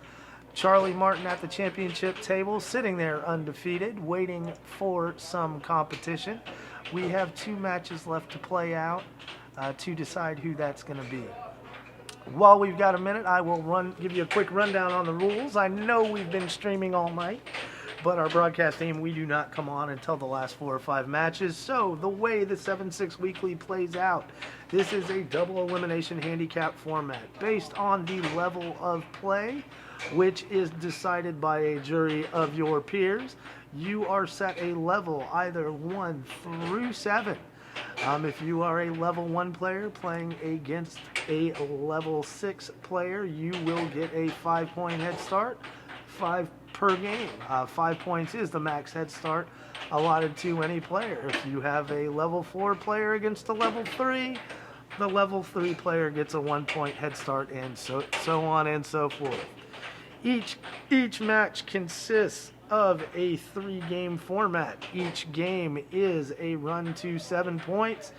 Charlie Martin at the championship table, sitting there undefeated, waiting for some competition. We have 2 matches left to play out to decide who that's going to be. While we've got a minute, I will give you a quick rundown on the rules. I know we've been streaming all night, but our broadcast team, we do not come on until the last 4 or 5 matches. So the way the 7-6 Weekly plays out, this is a double elimination handicap format based on the level of play, which is decided by a jury of your peers. You are set a level either 1 through 7. If you are a level 1 player playing against a level 6 player, you will get a 5-point head start, 5 per game. 5 points is the max head start allotted to any player. If you have a level 4 player against a level 3, the level 3 player gets a 1-point head start, and so on and so forth. Each match consists of a 3-game format. Each game is a run to 7 points.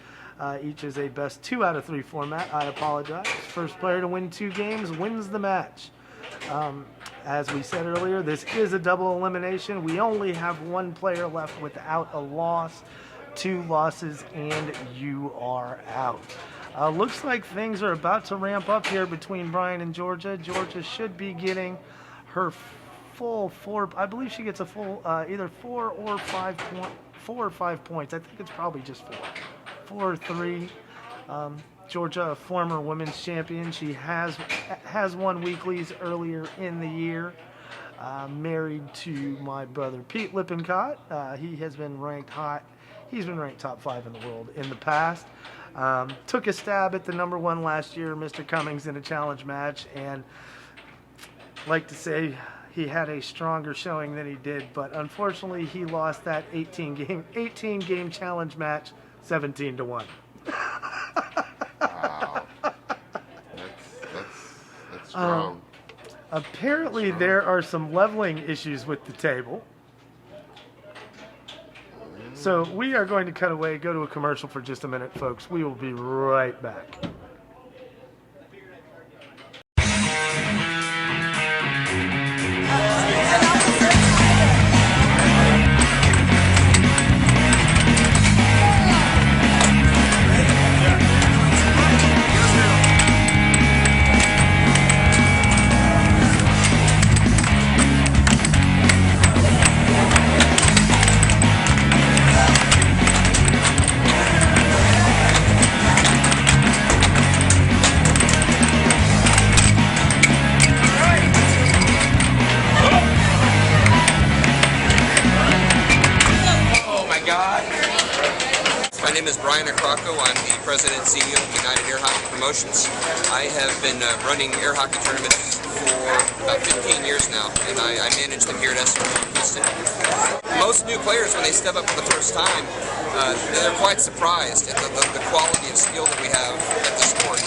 Each is a best 2 out of 3 format. I apologize. First player to win 2 games wins the match. As we said earlier, this is a double elimination. We only have 1 player left without a loss. 2 losses and you are out. Looks like things are about to ramp up here between Brian and Georgia. Georgia should be getting her full 4. I believe she gets a full either 4 or 5 points. I think it's probably just 4. 4 or 3. Georgia, a former women's champion. She has won weeklies earlier in the year. Married to my brother Pete Lippincott. He has been ranked hot. He's been ranked top 5 in the world in the past. Took a stab at the number 1 last year, Mr. Cummings, in a challenge match, and like to say he had a stronger showing than he did, but unfortunately he lost that 18 game challenge match 17-1. Wow. That's strong. Apparently there are some leveling issues with the table. So we are going to cut away, go to a commercial for just a minute, folks. We will be right back. Brian Acrocco. I'm the president and CEO of United Air Hockey Promotions. I have been running air hockey tournaments for about 15 years now, and I manage them here at SRO Houston. Most new players, when they step up for the first time, they're quite surprised at the quality of skill that we have at the sport.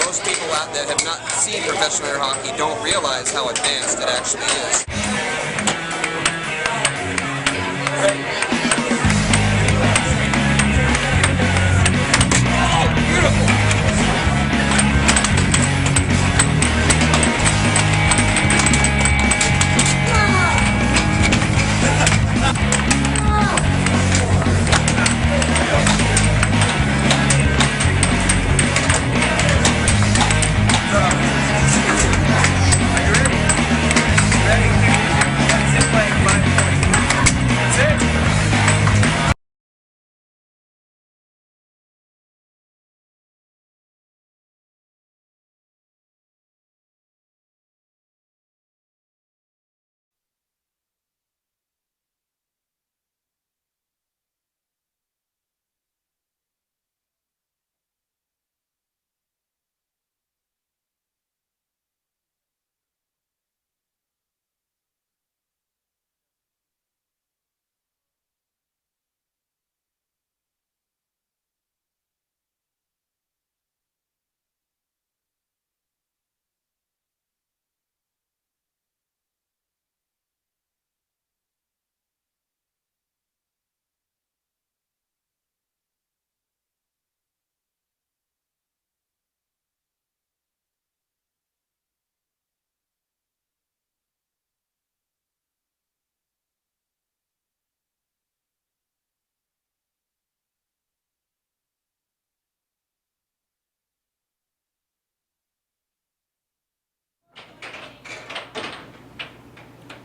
Most people out that have not seen professional air hockey don't realize how advanced it actually is.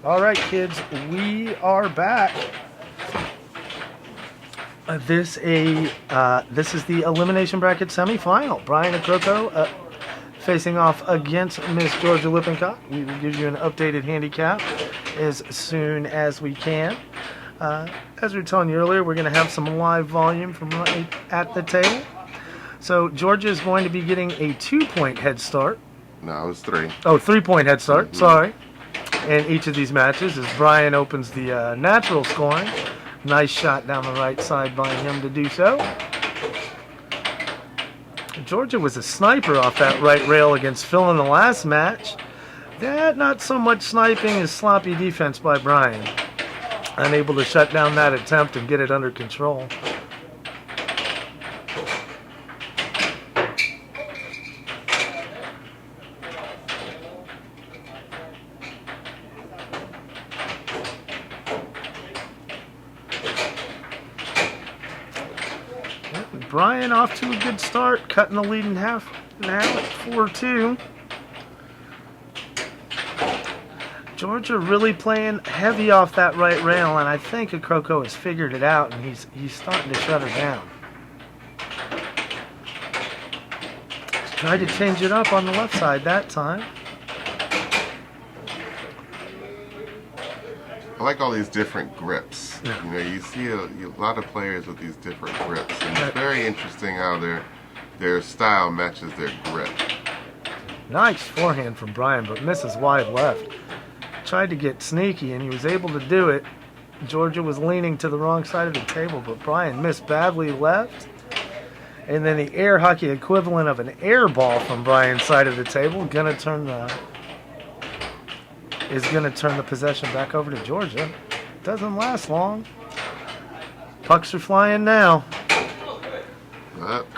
All right, kids, we are back. This is the elimination bracket semifinal. Brian Acrocco facing off against Miss Georgia Lippincott. We will give you an updated handicap as soon as we can. As we were telling you earlier, we're going to have some live volume from right at the table. So Georgia is going to be getting a 2-point head start. No, it was 3. Oh, 3-point head start. Sorry. In each of these matches, as Brian opens the natural scoring. Nice shot down the right side by him to do so. Georgia was a sniper off that right rail against Phil in the last match. That not so much sniping as sloppy defense by Brian. Unable to shut down that attempt and get it under control. Brian off to a good start, cutting the lead in half now at 4-2. Georgia really playing heavy off that right rail, and I think Acrocco has figured it out, and he's starting to shut her down. Tried to change it up on the left side that time. I like all these different grips. Yeah. You know, you see a lot of players with these different grips, and it's very interesting how their style matches their grip. Nice forehand from Brian, but misses wide left. Tried to get sneaky, and he was able to do it. Georgia was leaning to the wrong side of the table, but Brian missed badly left. And then the air hockey equivalent of an air ball from Brian's side of the table is going to turn the possession back over to Georgia. Doesn't last long. Pucks are flying now.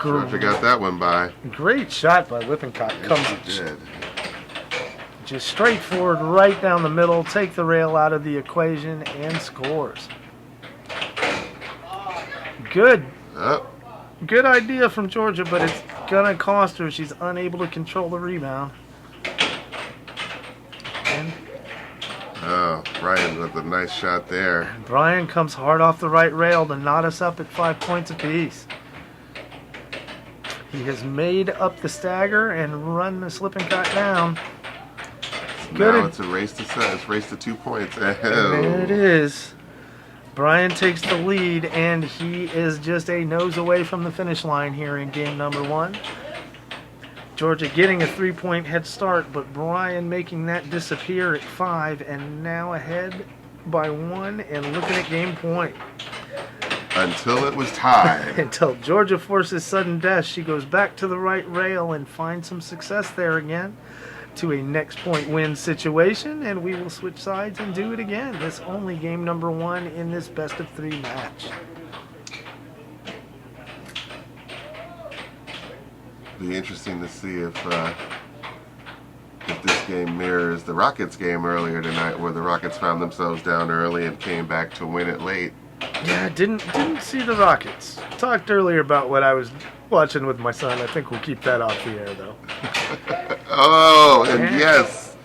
Sure got that one by. Great shot by Lippincott. Yes, he did. Just straightforward, right down the middle, take the rail out of the equation, and scores. Good. Good idea from Georgia, but it's going to cost her. She's unable to control the rebound. And Brian with a nice shot there. Brian comes hard off the right rail to knot us up at 5 points apiece. He has made up the stagger and run the Lippincott down. Good. Now it's a race to set. It's race to 2 points. And there it is. Brian takes the lead, and he is just a nose away from the finish line here in game number 1. Georgia getting a 3-point head start, but Brian making that disappear at 5, and now ahead by 1 and looking at game point. Until it was tied. Until Georgia forces sudden death, she goes back to the right rail and finds some success there again to a next point win situation, and we will switch sides and do it again. This only game number 1 in this best of 3 match. Be interesting to see if this game mirrors the Rockets game earlier tonight, where the Rockets found themselves down early and came back to win it late. Yeah, didn't see the Rockets. Talked earlier about what I was watching with my son. I think we'll keep that off the air, though. Oh, and yes,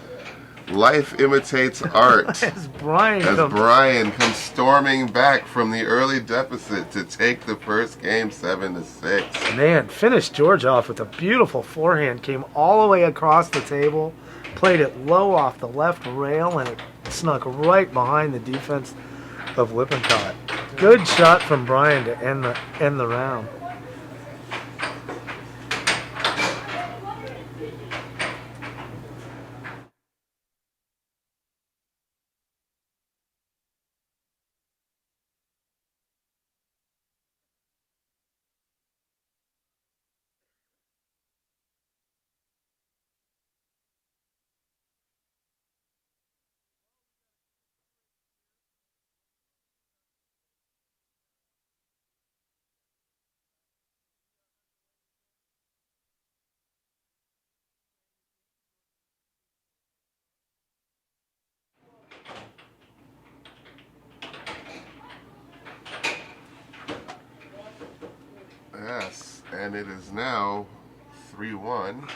life imitates art. As Brian comes storming back from the early deficit to take the first game 7-6. Man, finished George off with a beautiful forehand. Came all the way across the table, played it low off the left rail, and it snuck right behind the defense of Lippincott. Good shot from Brian to end the round. Yes, and it is now 3-1.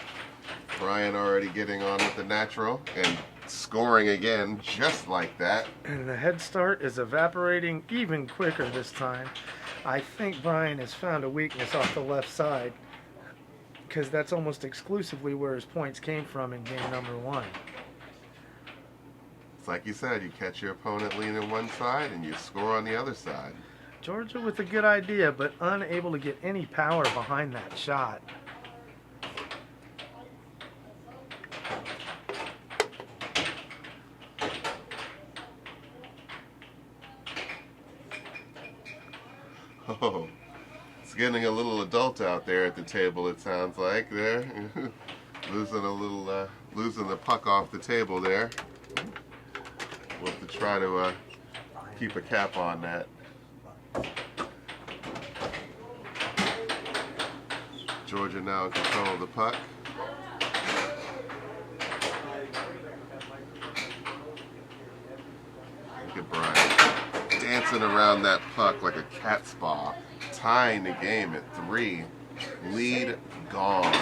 Brian already getting on with the natural and scoring again just like that. And the head start is evaporating even quicker this time. I think Brian has found a weakness off the left side, because that's almost exclusively where his points came from in game number 1. It's like you said, you catch your opponent leaning one side and you score on the other side. Georgia with a good idea, but unable to get any power behind that shot. Oh, it's getting a little adult out there at the table, it sounds like. There. Losing the puck off the table there. We'll have to try to keep a cap on that. Georgia now in control of the puck. Look at Brian dancing around that puck like a cat's paw, tying the game at 3. Lead gone.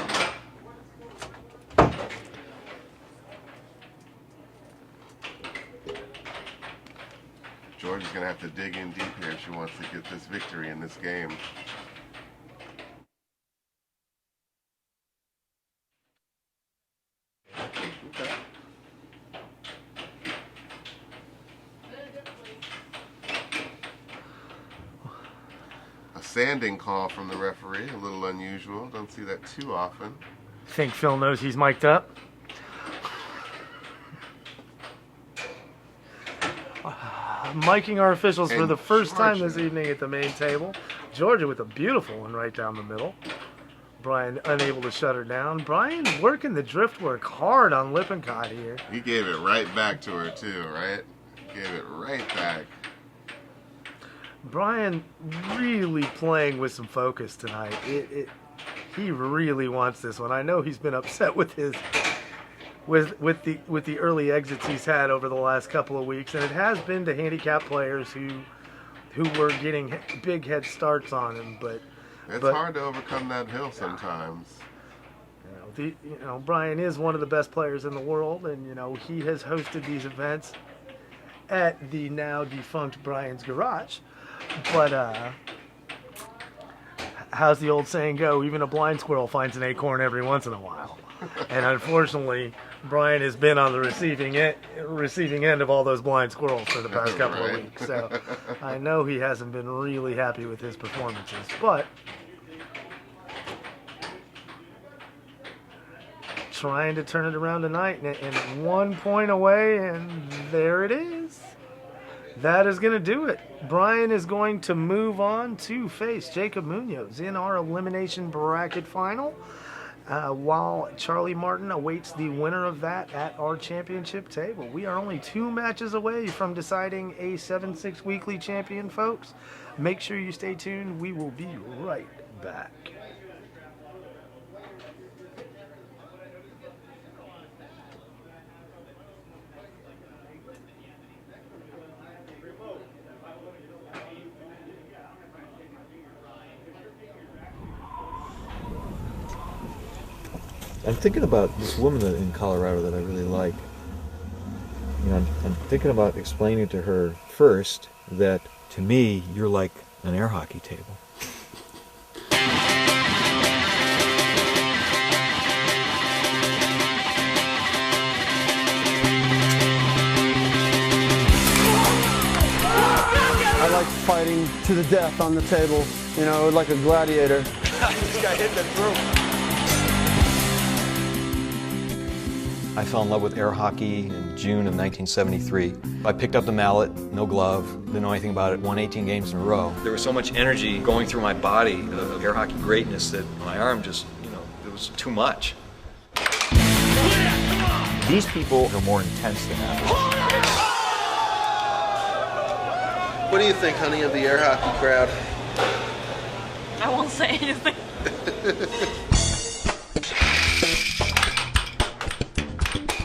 Georgia's going to have to dig in deep here if she wants to get this victory in this game. Okay. A sanding call from the referee, a little unusual. Don't see that too often. Think Phil knows he's mic'd up? Miking our officials for And the first time this Georgia. evening at the main table. Georgia with a beautiful one right down the middle. Brian unable to shut her down. Brian working the drift work hard on Lippincott here. He gave it right back to her too, right? Gave it right back. Brian really playing with some focus tonight. He really wants this one. I know he's been upset with his with the early exits he's had over the last couple of weeks, and it has been to handicap players who were getting big head starts on him. But It's hard to overcome that hill sometimes. Brian is one of the best players in the world, and he has hosted these events at the now defunct Brian's Garage. But how's the old saying go? Even a blind squirrel finds an acorn every once in a while. And unfortunately, Brian has been on the receiving end of all those blind squirrels for the past couple of Right. weeks. So I know he hasn't been really happy with his performances. But trying to turn it around tonight, and 1 point away, and there it is. That is going to do it. Brian is going to move on to face Jacob Munoz in our elimination bracket final, while Charlie Martin awaits the winner of that at our championship table. We are only 2 matches away from deciding a 7-6 weekly champion, folks. Make sure you stay tuned. We will be right back. I'm thinking about this woman in Colorado that I really like. You know, I'm thinking about explaining to her first that to me, you're like an air hockey table. I like fighting to the death on the table, you know, like a gladiator. This guy hit that throat. I fell in love with air hockey in June of 1973. I picked up the mallet, no glove, didn't know anything about it, won 18 games in a row. There was so much energy going through my body of air hockey greatness that my arm just, you know, it was too much. These people are more intense than that. What do you think, honey, of the air hockey crowd? I won't say anything.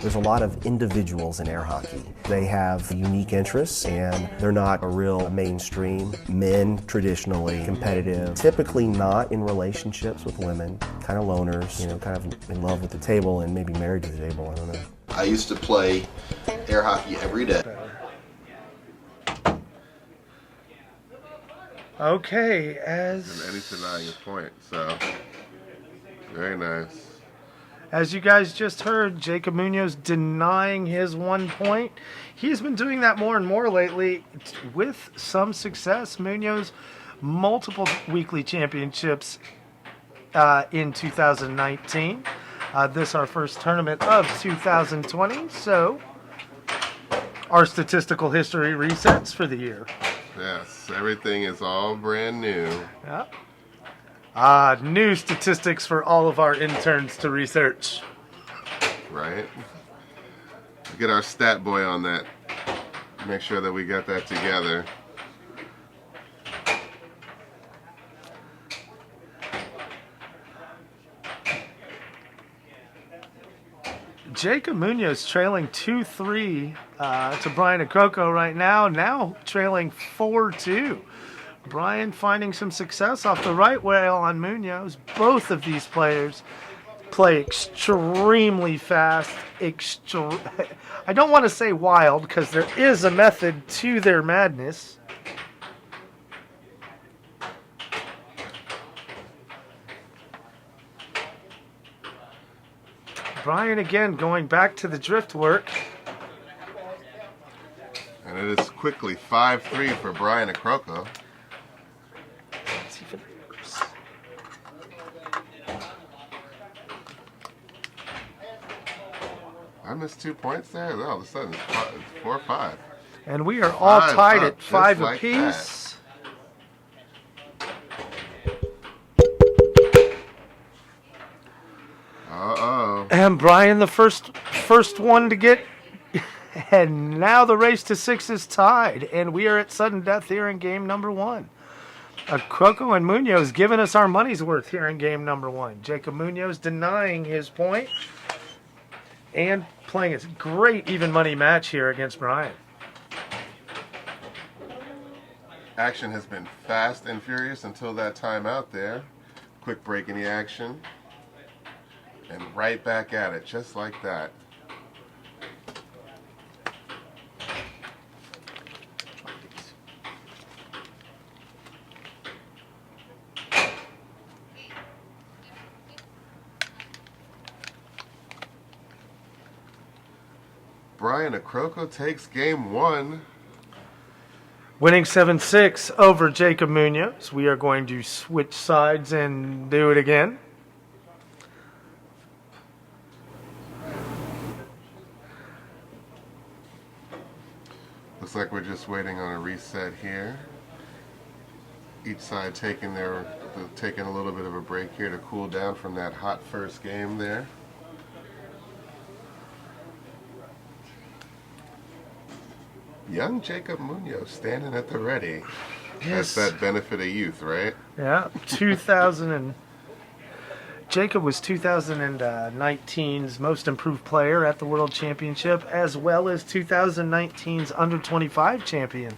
There's a lot of individuals in air hockey. They have unique interests and they're not a real mainstream. Men, traditionally competitive, typically not in relationships with women, kind of loners, you know, kind of in love with the table and maybe married to the table, I don't know. I used to play air hockey every day. Okay, And Eddie's denying his point, so very nice. As you guys just heard, Jacob Munoz denying his 1 point. He's been doing that more and more lately with some success. Munoz, multiple weekly championships in 2019. This our first tournament of 2020, so our statistical history resets for the year. Yes, everything is all brand new. Yeah. New statistics for all of our interns to research. Right? Get our stat boy on that. Make sure that we got that together. Jacob Munoz trailing 2-3 to Brian Akoko right now trailing 4-2. Brian finding some success off the right whale on Munoz. Both of these players play extremely fast. I don't want to say wild because there is a method to their madness. Brian again going back to the drift work. And it is quickly 5-3 for Brian Akoko. It's even worse. I missed 2 points there. All of a sudden it's 4-5. And we are all tied up, at 5 just like apiece. Uh-oh. And Brian, the first one to get, and now the race to 6 is tied, and we are at sudden death here in game number 1. Akoko and Munoz giving us our money's worth here in game number 1. Jacob Munoz denying his point and playing a great even money match here against Brian. Action has been fast and furious until that time out there. Quick break in the action. And right back at it, just like that. Brian Akroko takes game 1. Winning 7-6 over Jacob Munoz. We are going to switch sides and do it again. Looks like we're just waiting on a reset here. Each side taking a little bit of a break here to cool down from that hot first game there. Young Jacob Munoz standing at the ready. Yes. That's that benefit of youth, right? Yeah, Jacob was 2019's most improved player at the World Championship, as well as 2019's under-25 champion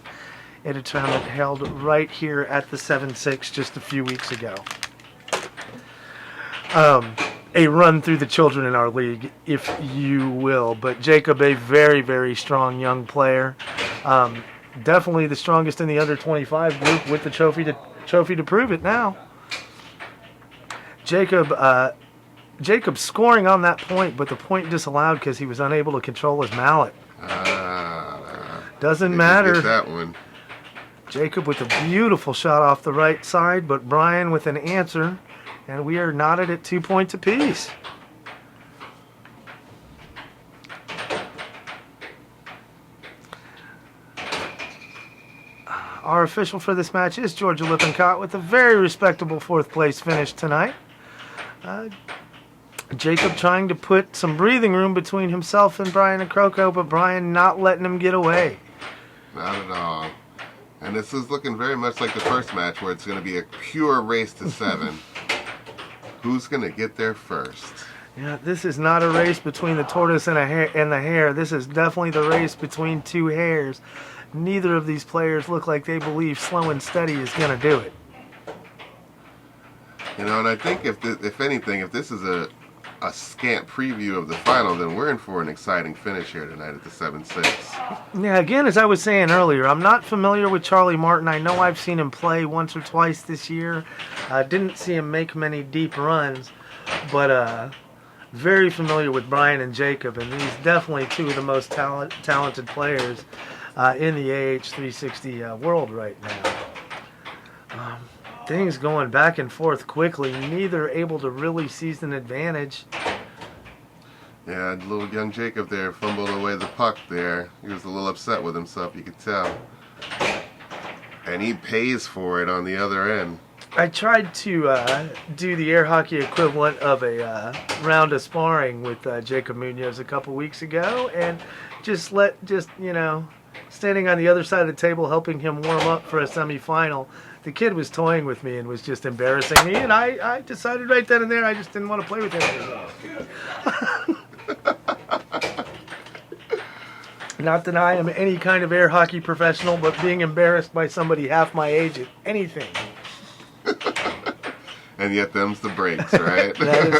in a tournament held right here at the 7-6 just a few weeks ago. A run through the children in our league, if you will. But Jacob, a very, very strong young player. Definitely the strongest in the under-25 group with the trophy to prove it now. Jacob scoring on that point, but the point disallowed because he was unable to control his mallet. Doesn't matter. Get that one. Jacob with a beautiful shot off the right side, but Brian with an answer, and we are knotted at 2 points apiece. Our official for this match is Georgia Lippincott with a very respectable 4th place finish tonight. Jacob trying to put some breathing room between himself and Brian Akroko, but Brian not letting him get away. Not at all. And this is looking very much like the first match where it's going to be a pure race to 7. Who's going to get there first? Yeah, this is not a race between the tortoise and the hare. This is definitely the race between 2 hares. Neither of these players look like they believe slow and steady is going to do it. You know, and I think if anything, if this is a scant preview of the final, then we're in for an exciting finish here tonight at the 7-6. Yeah, again, as I was saying earlier, I'm not familiar with Charlie Martin. I know I've seen him play once or twice this year. Didn't see him make many deep runs, but very familiar with Brian and Jacob, and he's definitely 2 of the most talented players in the AH360 world right now. Things going back and forth quickly, neither able to really seize an advantage. Yeah, little young Jacob there fumbled away the puck there. He was a little upset with himself, you could tell. And he pays for it on the other end. I tried to do the air hockey equivalent of a round of sparring with Jacob Munoz a couple weeks ago, and standing on the other side of the table helping him warm up for a semifinal. The kid was toying with me and was just embarrassing me, and I decided right then and there I just didn't want to play with him anymore. Not that I am any kind of air hockey professional, but being embarrassed by somebody half my age at anything. And yet them's the breaks, right? That is,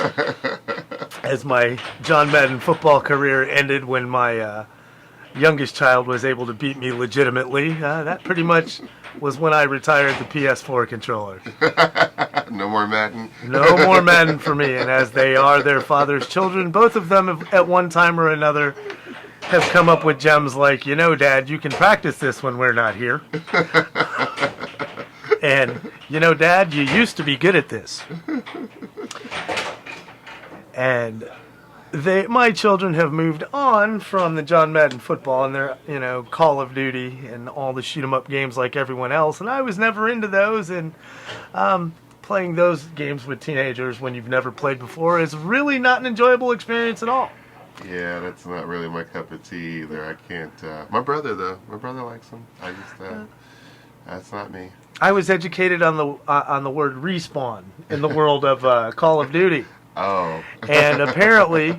as my John Madden football career ended when my youngest child was able to beat me legitimately, that pretty much was when I retired the PS4 controller. No more Madden? No more Madden for me, and as they are their father's children, both of them have, at one time or another, have come up with gems like, Dad, you can practice this when we're not here. And, Dad, you used to be good at this. And my children have moved on from the John Madden football and their, Call of Duty and all the shoot-'em-up games like everyone else. And I was never into those. And playing those games with teenagers when you've never played before is really not an enjoyable experience at all. Yeah, that's not really my cup of tea either. I can't. My brother, though. My brother likes them. That's not me. I was educated on the word respawn in the world of Call of Duty. Oh. And apparently,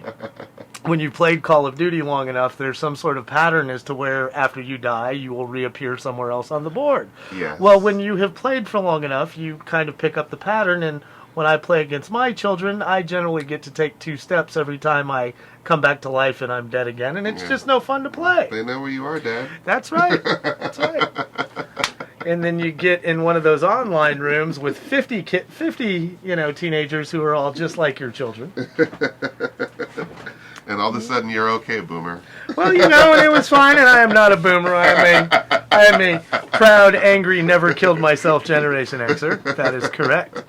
when you played Call of Duty long enough, there's some sort of pattern as to where after you die, you will reappear somewhere else on the board. Yes. Well, when you have played for long enough, you kind of pick up the pattern, and when I play against my children, I generally get to take 2 steps every time I come back to life and I'm dead again, and it's just no fun to play. They know where you are, Dad. That's right. That's right. And then you get in one of those online rooms with 50 teenagers who are all just like your children. And And all of a sudden you're okay, Boomer. Well, and it was fine, and I am not a boomer. I am a proud, angry, never killed myself Generation Xer. That is correct.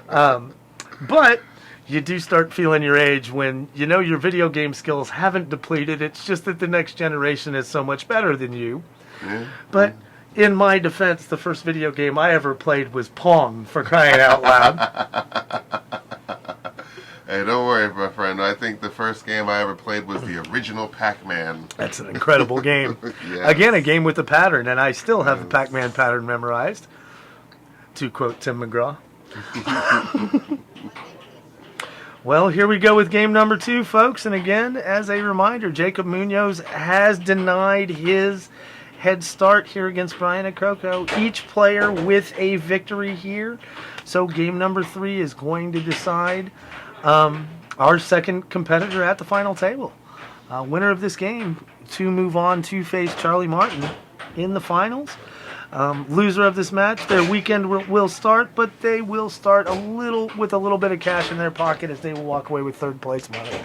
But you do start feeling your age when your video game skills haven't depleted. It's just that the next generation is so much better than you. Yeah. But in my defense, the first video game I ever played was Pong, for crying out loud. Hey, don't worry, my friend. I think the first game I ever played was the original Pac-Man. That's an incredible game. Yes. Again, a game with a pattern, and I still have the Pac-Man pattern memorized, to quote Tim McGraw. Well, here we go with game number 2, folks. And again, as a reminder, Jacob Munoz has denied his head start here against Brian Acroco. Each player with a victory here. So game number 3 is going to decide our second competitor at the final table. Winner of this game to move on to face Charlie Martin in the finals. Loser of this match, their weekend will start, but they will start with a little bit of cash in their pocket as they will walk away with third place money.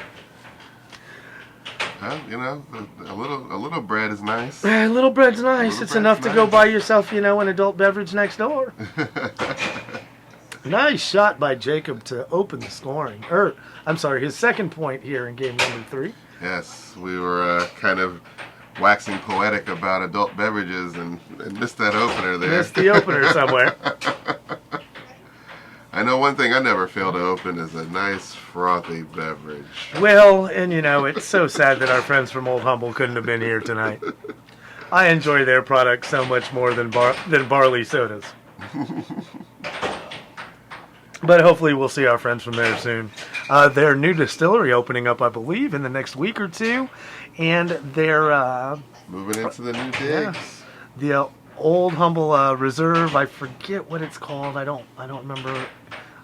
Well, a little bread is nice. A little bread's nice. It's enough to go buy yourself, an adult beverage next door. Nice shot by Jacob to open the scoring. His second point here in game number 3. Yes, we were kind of waxing poetic about adult beverages and missed that opener there. Missed the opener somewhere. I know one thing I never fail to open is a nice frothy beverage. Well, and it's so sad that our friends from Old Humble couldn't have been here tonight. I enjoy their product so much more than barley sodas. But hopefully we'll see our friends from there soon. Their new distillery opening up, I believe, in the next week or two. And they're moving into the new digs. The Old Humble Reserve, I forget what it's called. I don't remember.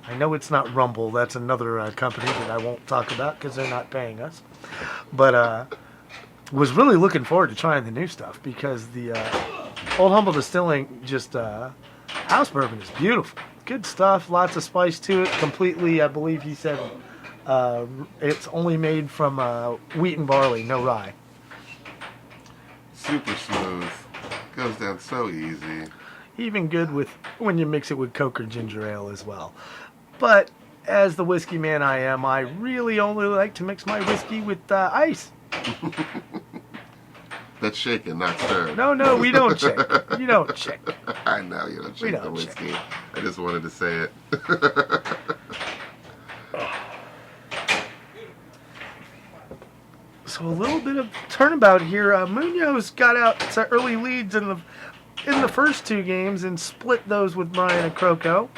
I know it's not Rumble. That's another company that I won't talk about because they're not paying us. But was really looking forward to trying the new stuff because the Old Humble Distilling house bourbon is beautiful. Good stuff. Lots of spice to it. Completely, I believe he said, it's only made from wheat and barley, no rye. Super smooth. Goes down so easy. Even good when you mix it with Coke or ginger ale as well. But as the whiskey man I am, I really only like to mix my whiskey with ice. That's shaken, not stirred. No, we don't check. You don't check. I know you don't check the whiskey. I just wanted to say it. So a little bit of turnabout here. Munoz got out to early leads in the first 2 games and split those with Brian Acroco.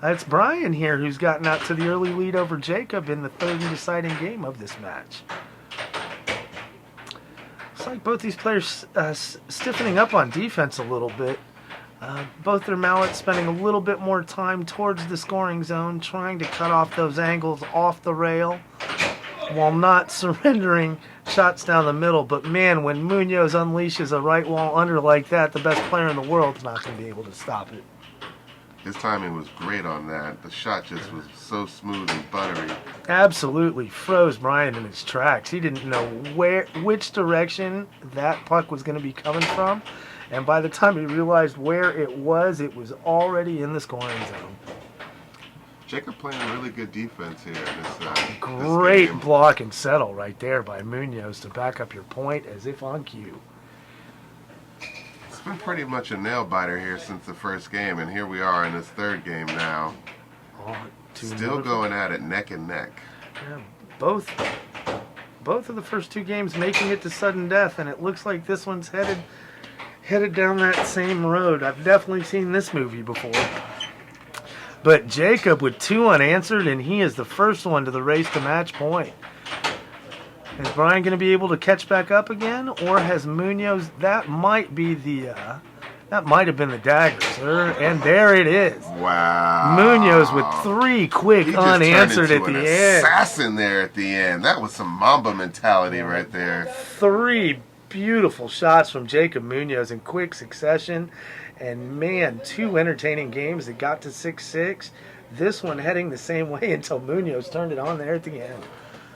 It's Brian here who's gotten out to the early lead over Jacob in the third and deciding game of this match. Looks like both these players stiffening up on defense a little bit. Both their mallets spending a little bit more time towards the scoring zone, trying to cut off those angles off the rail while not surrendering shots down the middle. But man, when Munoz unleashes a right wall under like that, the best player in the world's not going to be able to stop it. His timing was great on that. The shot just was so smooth and buttery. Absolutely froze Brian in his tracks. He didn't know which direction that puck was going to be coming from. And by the time he realized where it was already in the scoring zone. Jacob playing really good defense here. Great block and settle right there by Munoz to back up your point as if on cue. It's been pretty much a nail-biter here since the first game, and here we are in this third game now. Still going at it neck and neck. Yeah, both of the first 2 games making it to sudden death, and it looks like this one's headed down that same road. I've definitely seen this movie before. But Jacob with 2 unanswered, and he is the first one to the race to match point. Is Brian going to be able to catch back up again, or has Munoz? That might have been the dagger, sir. And there it is. Wow. Munoz with 3 quick unanswered at the end. Assassin there at the end. That was some Mamba mentality right there. 3 beautiful shots from Jacob Munoz in quick succession. And man, 2 entertaining games that got to 6-6. This one heading the same way until Munoz turned it on there at the end.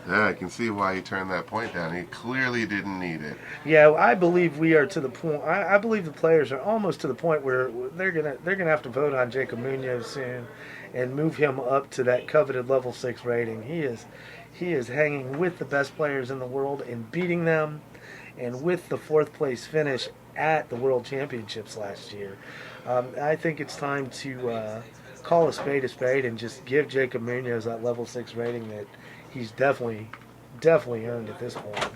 Yeah, I can see why he turned that point down. He clearly didn't need it. Yeah, I believe we are to the point. I believe the players are almost to the point where they're gonna have to vote on Jacob Munoz soon, and move him up to that coveted level 6 rating. He is hanging with the best players in the world and beating them, and with the 4th place finish at the World Championships last year. I think it's time to call a spade and just give Jacob Munoz that level 6 rating that he's definitely earned at this point.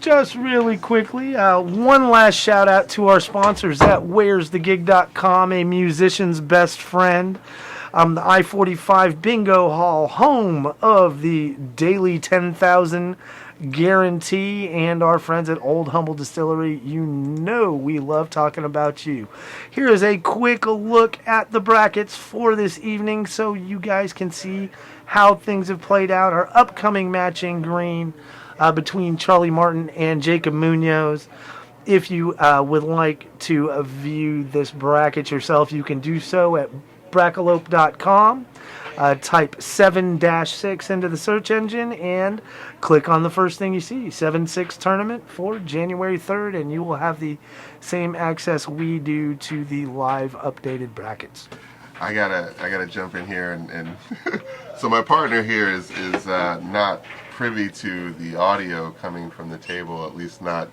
Just really quickly, one last shout out to our sponsors at where'sthegig.com, a musician's best friend. The I-45 Bingo Hall, home of the daily 10,000 guarantee, and our friends at Old Humble Distillery. You know we love talking about you. Here is a quick look at the brackets for this evening so you guys can see how things have played out. Our upcoming match in green between Charlie Martin and Jacob Munoz. If you would like to view this bracket yourself, you can do so at Brackalope.com. Type 7-6 into the search engine and click on the first thing you see, 7-6 tournament for January 3rd, and you will have the same access we do to the live updated brackets. I gotta jump in here and so my partner here is not privy to the audio coming from the table, at least not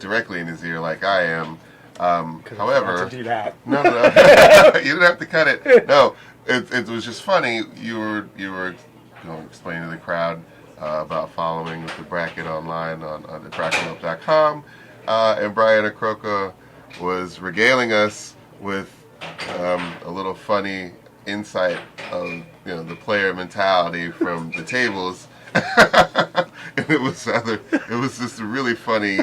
directly in his ear like I am. However, to do that. No, you didn't have to cut it. No, it was just funny. You were explaining to the crowd about following the bracket online on the brackalope.com, and Brian Akroka was regaling us with a little funny insight of the player mentality from the tables. And it was just a really funny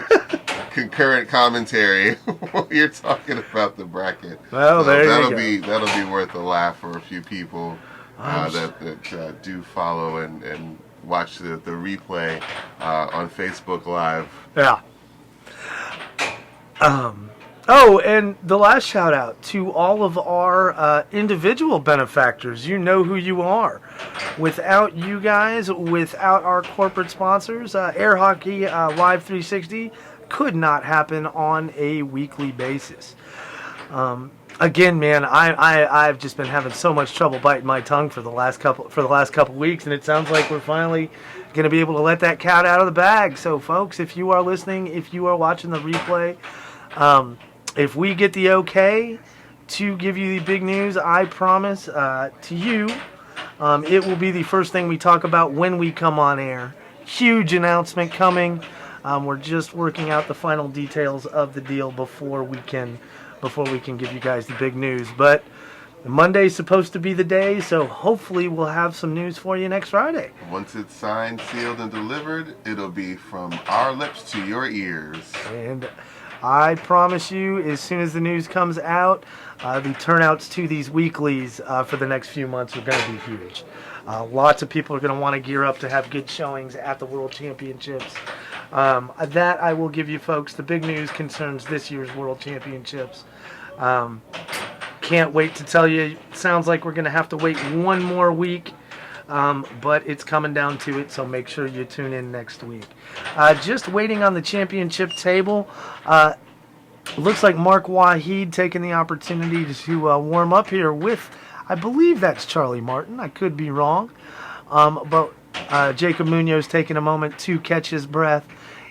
concurrent commentary while you're talking about the bracket. Well, so there that'll you go. That'll be worth a laugh for a few people that do follow and watch the replay on Facebook Live. Yeah. Oh, and the last shout out to all of our individual benefactors. You know who you are. Without you guys, without our corporate sponsors, Air Hockey Live 360 could not happen on a weekly basis. Again, man, I've just been having so much trouble biting my tongue for the last couple weeks, and it sounds like we're finally going to be able to let that cat out of the bag. So, folks, if you are listening, if you are watching the replay, if we get the okay to give you the big news, I promise to you, it will be the first thing we talk about when we come on air. Huge announcement coming. We're just working out the final details of the deal before we can give you guys the big news. But Monday's supposed to be the day, so hopefully we'll have some news for you next Friday. Once it's signed, sealed, and delivered, it'll be from our lips to your ears. And I promise you, as soon as the news comes out, the turnouts to these weeklies for the next few months are going to be huge. Lots of people are going to want to gear up to have good showings at the World Championships. That I will give you folks. The big news concerns this year's World Championships. Can't wait to tell you. Sounds like we're going to have to wait one more week. But it's coming down to it, so make sure you tune in next week. Just waiting on the championship table. Looks like Mark Waheed taking the opportunity to warm up here with, I believe that's Charlie Martin. I could be wrong. But Jacob Munoz taking a moment to catch his breath,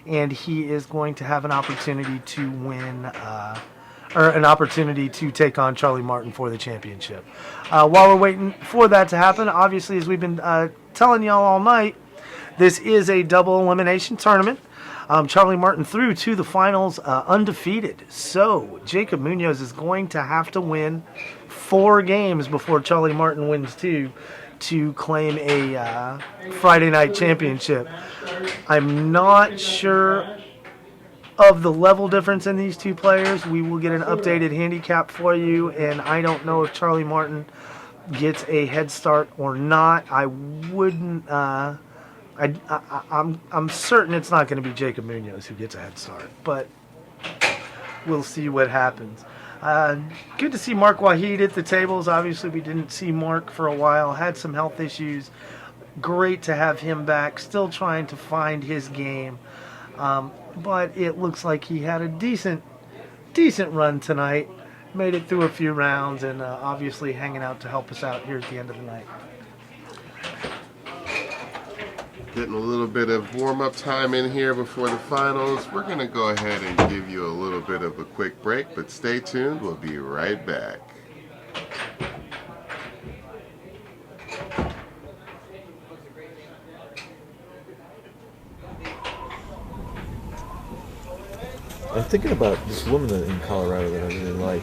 and he is going to have an opportunity to win, or an opportunity to take on Charlie Martin for the championship. While we're waiting for that to happen, obviously, as we've been telling y'all all night, this is a double elimination tournament. Charlie Martin through to the finals undefeated. So Jacob Munoz is going to have to win 4 games before Charlie Martin wins 2 to claim a Friday night championship. I'm not sure of the level difference in these two players. We will get an updated handicap for you, and I don't know if Charlie Martin gets a head start or not. I wouldn't. I'm certain it's not going to be Jacob Munoz who gets a head start, but we'll see what happens. Good to see Mark Waheed at the tables. Obviously, we didn't see Mark for a while. Had some health issues. Great to have him back. Still trying to find his game. But it looks like he had a decent run tonight. Made it through a few rounds and obviously hanging out to help us out here at the end of the night. Getting a little bit of warm-up time in here before the finals. We're going to go ahead and give you a little bit of a quick break, but stay tuned. We'll be right back. I'm thinking about this woman in Colorado that I really like.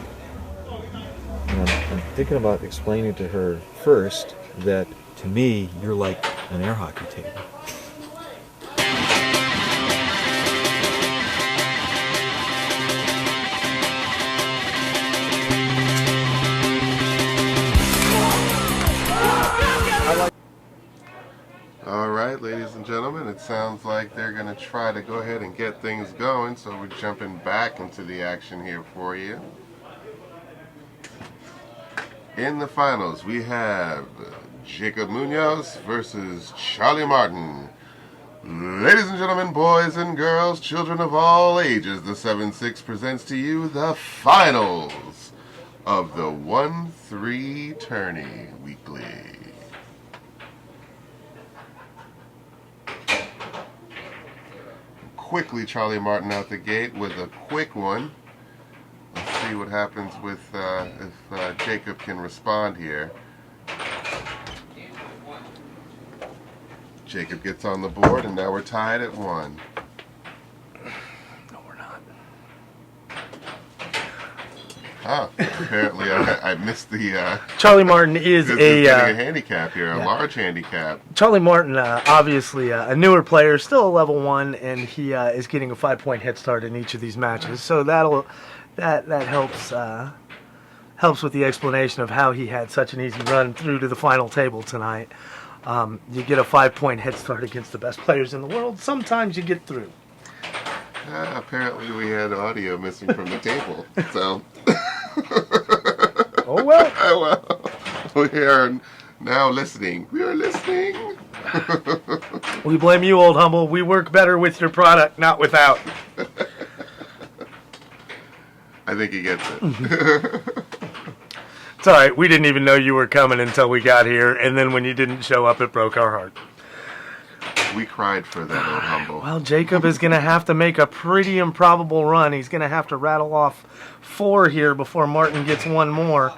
And I'm thinking about explaining to her first that, to me, you're like an air hockey table. All right, ladies and gentlemen, it sounds like they're going to try to go ahead and get things going, so we're jumping back into the action here for you. In the finals, we have Jacob Munoz versus Charlie Martin. Ladies and gentlemen, boys and girls, children of all ages, the 7-6 presents to you the finals of the 1-3 Tourney Weekly. Quickly, Charlie Martin out the gate with a quick one. Let's see what happens with if Jacob can respond here. Jacob gets on the board, and now we're tied at 1. No, we're not. Ah, apparently I missed the... Charlie Martin is getting a handicap here, a large handicap. Charlie Martin, obviously a newer player, still a level 1, and he is getting a 5-point head start in each of these matches. So that helps with the explanation of how he had such an easy run through to the final table tonight. You get a 5-point head start against the best players in the world. Sometimes you get through. Apparently we had audio missing from the table, so... Oh well. Oh well. We are now listening. We are listening. We blame you, Old Humble. We work better with your product, not without. I think he gets it. It's all right. We didn't even know you were coming until we got here, and then when you didn't show up, it broke our heart. We cried for that, Old Humble. Well, Jacob is going to have to make a pretty improbable run. He's going to have to rattle off 4 here before Martin gets one more.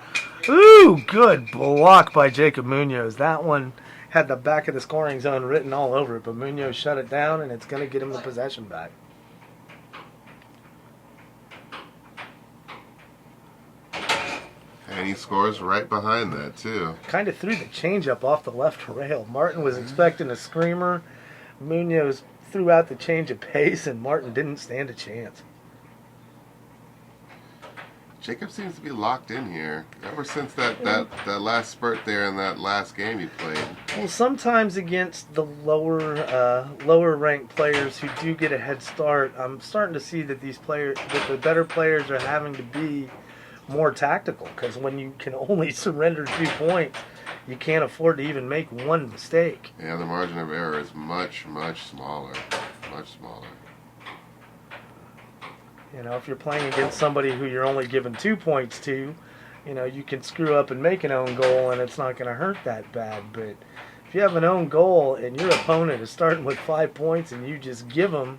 Ooh, good block by Jacob Munoz. That one had the back of the scoring zone written all over it, but Munoz shut it down, and it's going to get him the possession back. And he scores right behind that, too. Kind of threw the changeup off the left rail. Martin was expecting a screamer. Munoz threw out the change of pace, and Martin didn't stand a chance. Jacob seems to be locked in here ever since that last spurt there in that last game he played. Well, sometimes against the lower ranked players who do get a head start, I'm starting to see that that the better players are having to be more tactical, because when you can only surrender 2 points, you can't afford to even make one mistake. Yeah, the margin of error is much, much smaller. Much smaller. You know, if you're playing against somebody who you're only giving 2 points to, you know, you can screw up and make an own goal and it's not going to hurt that bad. But if you have an own goal and your opponent is starting with 5 points and you just give them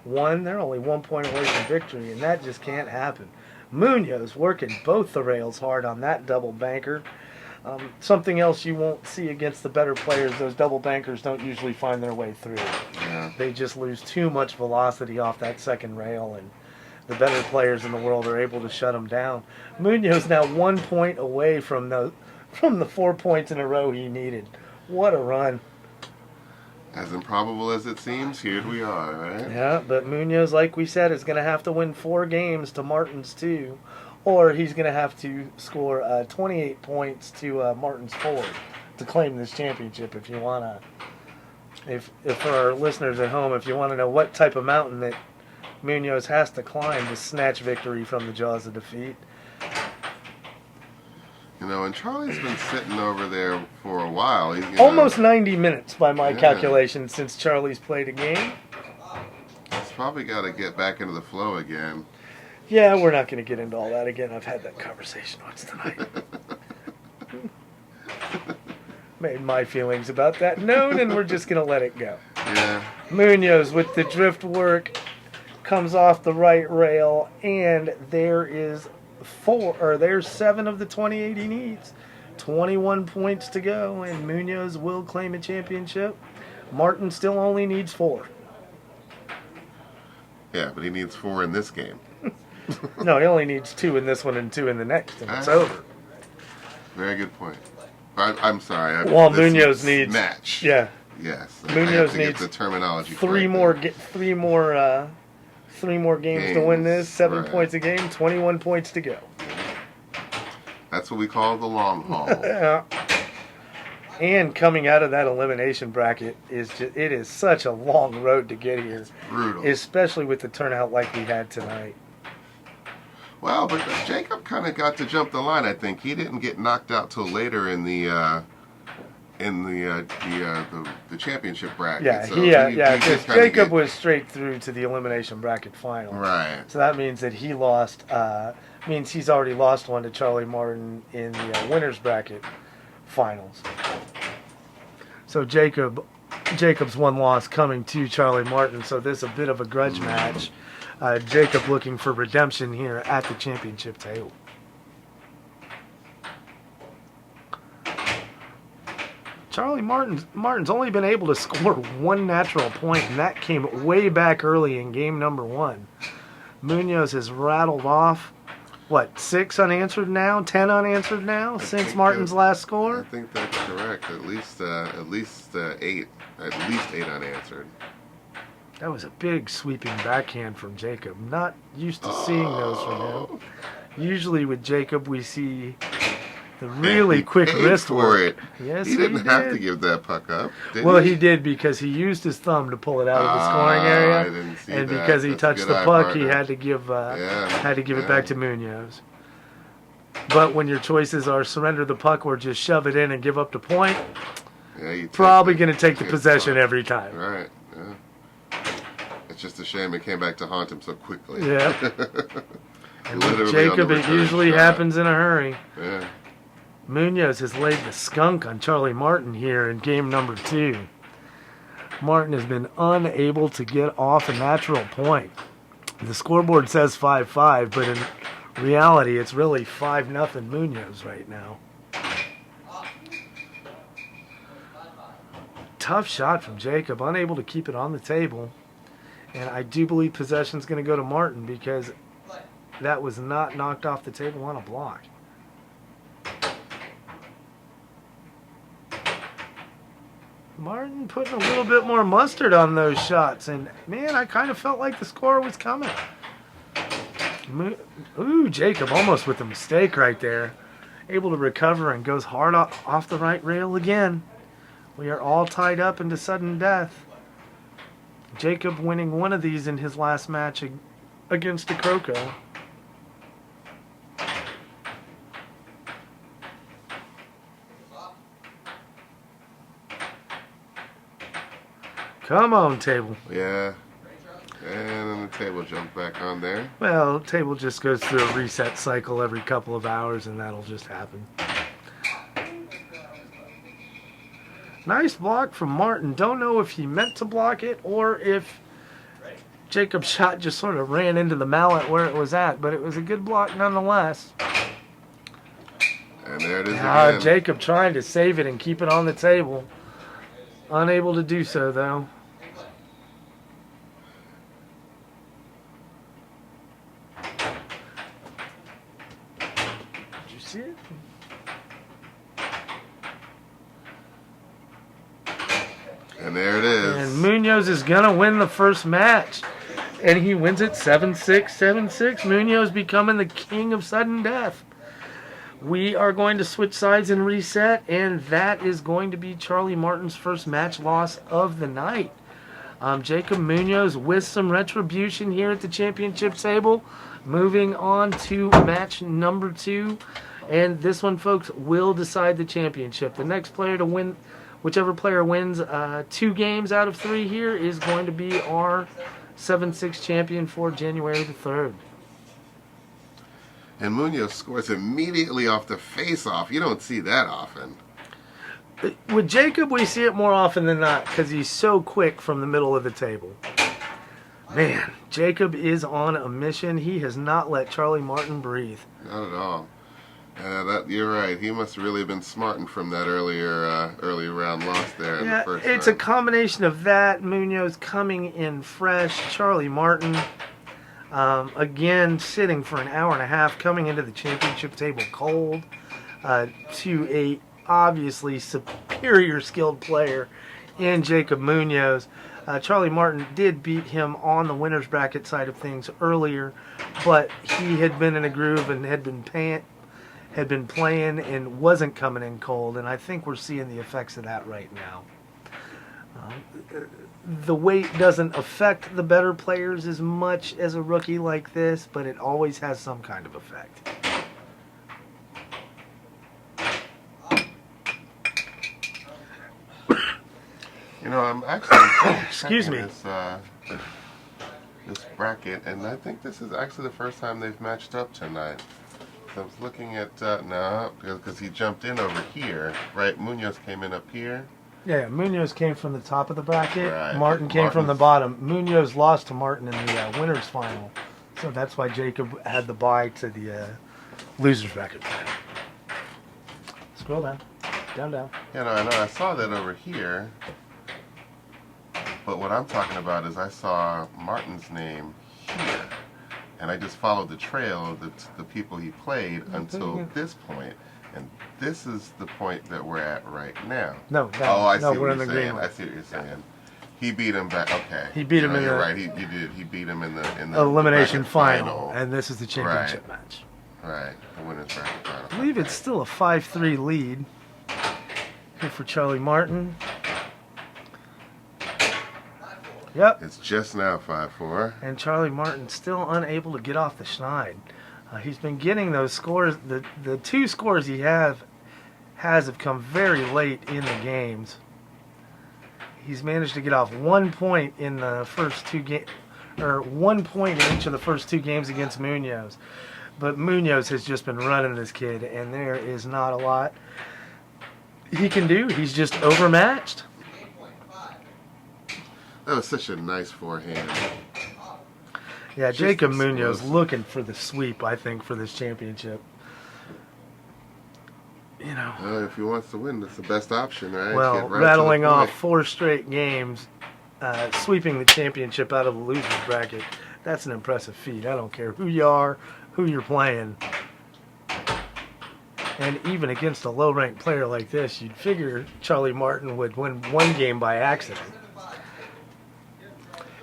1, they're only 1 point away from victory, and that just can't happen. Munoz working both the rails hard on that double banker. Something else you won't see against the better players, those double bankers don't usually find their way through. Yeah. They just lose too much velocity off that second rail, and the better players in the world are able to shut them down. Munoz now 1 point away from the 4 points in a row he needed. What a run. As improbable as it seems, here we are, right? Yeah, but Munoz, like we said, is going to have to win 4 games to Martin's 2, or he's going to have to score 28 points to Martin's 4 to claim this championship. If you want to, if for our listeners at home, if you want to know what type of mountain that Munoz has to climb to snatch victory from the jaws of defeat, You know, and Charlie's been sitting over there for a while. He's, Almost 90 minutes by my calculation since Charlie's played a game. He's probably got to get back into the flow again. Yeah, we're not going to get into all that again. I've had that conversation once tonight. Made my feelings about that known, and we're just going to let it go. Yeah. Munoz with the drift work comes off the right rail, and there's 7 of the 28 he needs. 21 points to go, and Munoz will claim a championship. Martin still only needs 4. Yeah, but he needs 4 in this game. No, he only needs 2 in this one and 2 in the next, and it's over. Very good point. I'm sorry. Well, Munoz needs match. Yeah. Yes. Munoz needs needs the terminology. 3 more games to win this. 7 points a game. 21 points to go. That's what we call the long haul. Yeah. And coming out of that elimination bracket it is such a long road to get here. Brutal. Especially with the turnout like we had tonight. Well, but Jacob kind of got to jump the line. I think he didn't get knocked out till later in the championship bracket. Yeah, so because Jacob was straight through to the elimination bracket final. Right. So that means that he lost. Means he's already lost one to Charlie Martin in the winners bracket finals. So Jacob's one loss coming to Charlie Martin. So this is a bit of a grudge match. Jacob looking for redemption here at the championship table. Charlie Martin's only been able to score 1 natural point, and that came way back early in game number 1. Munoz has rattled off, 6 unanswered now, 10 unanswered now since Martin's last score? I think that's correct. At least 8 unanswered. That was a big sweeping backhand from Jacob. Not used to seeing those from him. Usually with Jacob we see the really quick wrist work. Yes, he didn't have to give that puck up. He did because he used his thumb to pull it out of the scoring area, I didn't see and that. because he That's touched the puck, he had to give it back to Munoz. But when your choices are surrender the puck or just shove it in and give up the point, probably going to take the possession every time. Right. Yeah. It's just a shame it came back to haunt him so quickly. Yeah. And with Jacob, it usually happens in a hurry. Yeah. Munoz has laid the skunk on Charlie Martin here in game number 2. Martin has been unable to get off a natural point. The scoreboard says 5-5, but in reality, it's really 5-0 Munoz right now. Tough shot from Jacob, unable to keep it on the table. And I do believe possession's going to go to Martin because that was not knocked off the table on a block. Martin putting a little bit more mustard on those shots, and man, I kind of felt like the score was coming. Ooh, Jacob almost with a mistake right there. Able to recover and goes hard off the right rail again. We are all tied up into sudden death. Jacob winning one of these in his last match against DeCroco. Come on, table. Yeah. And then the table jumped back on there. Well, table just goes through a reset cycle every couple of hours, and that'll just happen. Nice block from Martin. Don't know if he meant to block it or if Jacob's shot just sort of ran into the mallet where it was at, but it was a good block nonetheless. And there it is again. Jacob trying to save it and keep it on the table. Unable to do so, though. Did you see it? And there it is. And Munoz is going to win the first match. And he wins it 7-6, 7-6. Munoz becoming the king of sudden death. We are going to switch sides and reset, and that is going to be Charlie Martin's first match loss of the night. Jacob Munoz with some retribution here at the championship table. Moving on to match number 2. And this one, folks, will decide the championship. The next player to win, whichever player wins 2 games out of 3 here, is going to be our 7-6 champion for January the 3rd. And Munoz scores immediately off the face-off. You don't see that often. With Jacob, we see it more often than not because he's so quick from the middle of the table. Man, Jacob is on a mission. He has not let Charlie Martin breathe. Not at all. You're right. He must have really been smarting from that early round loss there in the first it's round. a combination of that, Munoz coming in fresh, Charlie Martin, again, sitting for an hour and a half, coming into the championship table cold, to a obviously superior skilled player in Jacob Munoz. Charlie Martin did beat him on the winner's bracket side of things earlier, but he had been in a groove and had been playing and wasn't coming in cold, and I think we're seeing the effects of that right now. The weight doesn't affect the better players as much as a rookie like this, but it always has some kind of effect. You know, I'm actually Excuse me. This bracket, and I think this is actually the first time they've matched up tonight. So I was looking at no, because he jumped in over here, right? Munoz came in up here. Yeah, Munoz came from the top of the bracket. Right. Martin came from the bottom. Munoz lost to Martin in the winners final, so that's why Jacob had the bye to the losers bracket final. Scroll down, down. Yeah, no, I know. I saw that over here. But what I'm talking about is I saw Martin's name here, and I just followed the trail of the people he played until this point, and this is the point that we're at right now. No, I see we're what in you're the saying. green I see what you're saying. He beat him back. Okay. He beat him in you're the right. He did. He beat him in the elimination bracket final, and this is the championship match. Right. The winners bracket final. I believe it's still a 5-3 lead here for Charlie Martin. Yep. It's just now 5-4. And Charlie Martin still unable to get off the schneid. He's been getting those scores. The 2 scores he has have come very late in the games. He's managed to get off 1 point in the first 2 games, or 1 point in each of the first 2 games against Munoz. But Munoz has just been running this kid, and there is not a lot he can do. He's just overmatched. That was such a nice forehand. Yeah, Just Jacob explosive. Munoz looking for the sweep, I think, for this championship. You know. If he wants to win, that's the best option, right? Well, Get right to rattling the off point. 4 straight games, sweeping the championship out of the losers bracket, that's an impressive feat. I don't care who you are, who you're playing. And even against a low-ranked player like this, you'd figure Charlie Martin would win 1 game by accident.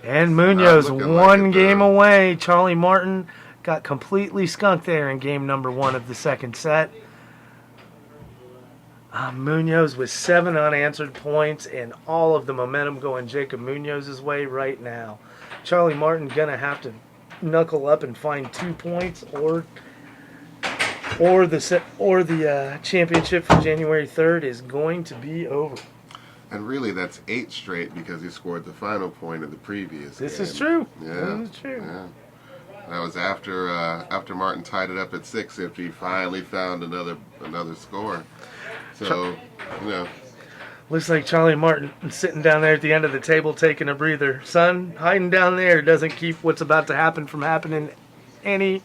And Munoz one game away. Charlie Martin got completely skunked there in game number 1 of the second set. Munoz with 7 unanswered points and all of the momentum going Jacob Munoz's way right now. Charlie Martin gonna have to knuckle up and find 2 points, or the championship for January 3rd is going to be over. And really, that's 8 straight because he scored the final point of the previous game. This is true. Yeah. This is true. Yeah. That was after Martin tied it up at 6 after he finally found another score. So, Looks like Charlie Martin sitting down there at the end of the table taking a breather. Son, hiding down there doesn't keep what's about to happen from happening any.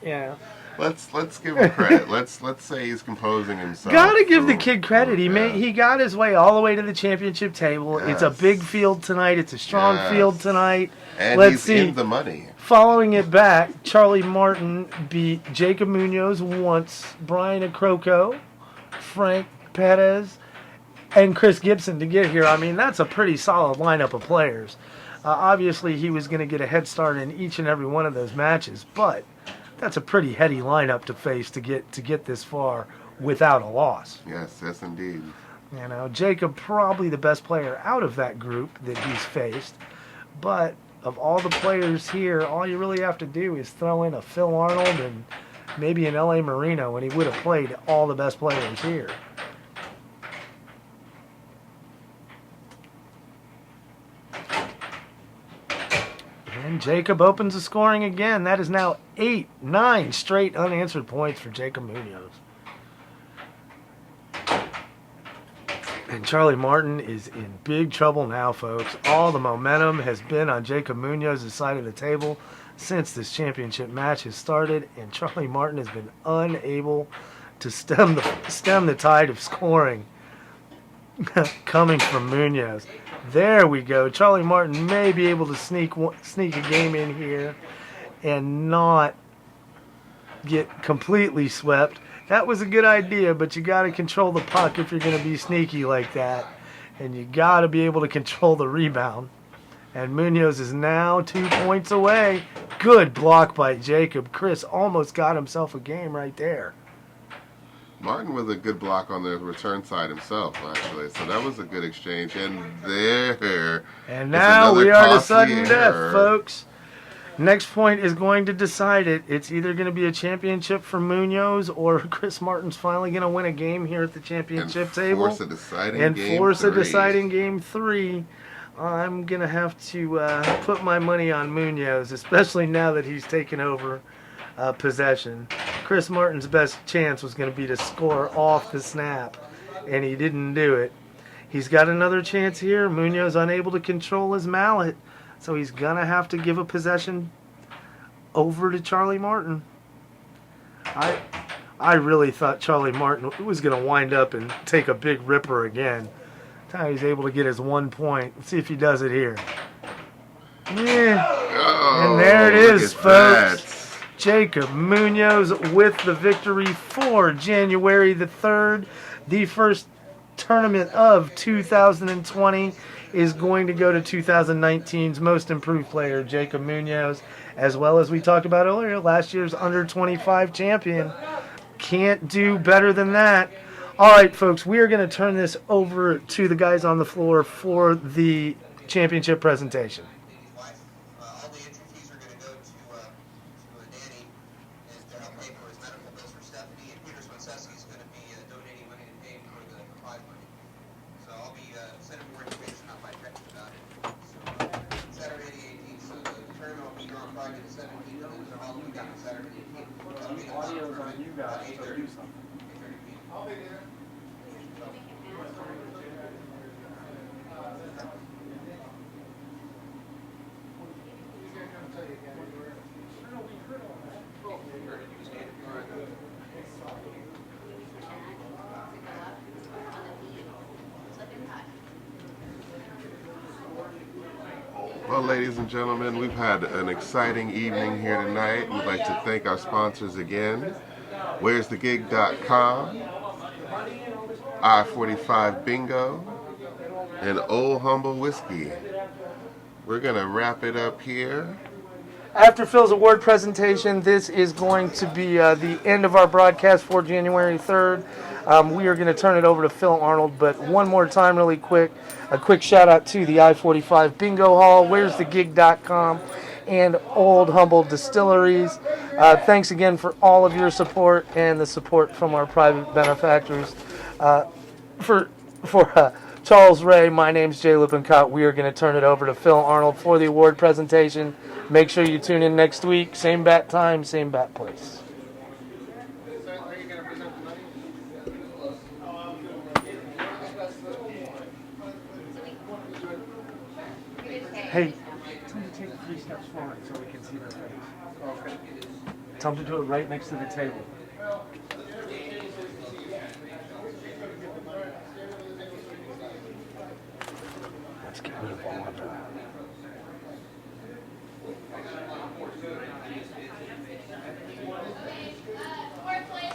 Yeah. Let's give him credit. let's say he's composing himself. Gotta give the kid credit. He got his way all the way to the championship table. Yes. It's a big field tonight. It's a strong Yes. field tonight. And Let's he's see. in the money. Following it back, Charlie Martin beat Jacob Munoz once, Brian Acroco, Frank Perez, and Chris Gibson to get here. I mean, that's a pretty solid lineup of players. Obviously, he was going to get a head start in each and every one of those matches, but that's a pretty heady lineup to face to get this far without a loss. Yes, indeed. You know, Jacob probably the best player out of that group that he's faced, but of all the players here, all you really have to do is throw in a Phil Arnold and maybe in LA Marino when he would have played all the best players here. And Jacob opens the scoring again. That is now 9 straight unanswered points for Jacob Munoz. And Charlie Martin is in big trouble now, folks. All the momentum has been on Jacob Munoz's side of the table since this championship match has started, and Charlie Martin has been unable to stem the tide of scoring coming from Munoz. There we go. Charlie Martin may be able to sneak a game in here and not get completely swept. That was a good idea, but you got to control the puck if you're going to be sneaky like that, and you got to be able to control the rebound. And Munoz is now 2 points away. Good block by Jacob. Chris almost got himself a game right there. Martin with a good block on the return side himself, actually. So that was a good exchange. And there. And now we are to sudden error. death, folks. Next point is going to decide it. It's either going to be a championship for Munoz, or Chris Martin's finally going to win a game here at the championship table. Force a deciding game 3. I'm going to have to put my money on Munoz, especially now that he's taken over possession. Chris Martin's best chance was going to be to score off the snap, and he didn't do it. He's got another chance here. Munoz unable to control his mallet, so he's going to have to give a possession over to Charlie Martin. I really thought Charlie Martin was going to wind up and take a big ripper again. Now he's able to get his 1 point. Let's see if he does it here. Yeah. And there it is, folks. That. Jacob Munoz with the victory for January the 3rd. The first tournament of 2020 is going to go to 2019's most improved player, Jacob Munoz, as well as we talked about earlier, last year's under-25 champion. Can't do better than that. All right, folks, we are going to turn this over to the guys on the floor for the championship presentation. Well, ladies and gentlemen, we've had an exciting evening here tonight. We'd like to thank our sponsors again. Where'sTheGig.com, I-45 Bingo, and Old Humble Whiskey. We're going to wrap it up here. After Phil's award presentation, this is going to be the end of our broadcast for January 3rd. We are going to turn it over to Phil Arnold, but one more time really quick, a quick shout out to the I-45 Bingo Hall, Where'sTheGig.com, and Old Humble Distilleries. Thanks again for all of your support and the support from our private benefactors. For Charles Ray, my name's Jay Lippincott. We are going to turn it over to Phil Arnold for the award presentation. Make sure you tune in next week. Same bat time, same bat place. Hey, tell them to take 3 steps forward so we can see their face. Okay. Tell them to do it right next to the table. Let's get rid of all of that. Fourth place.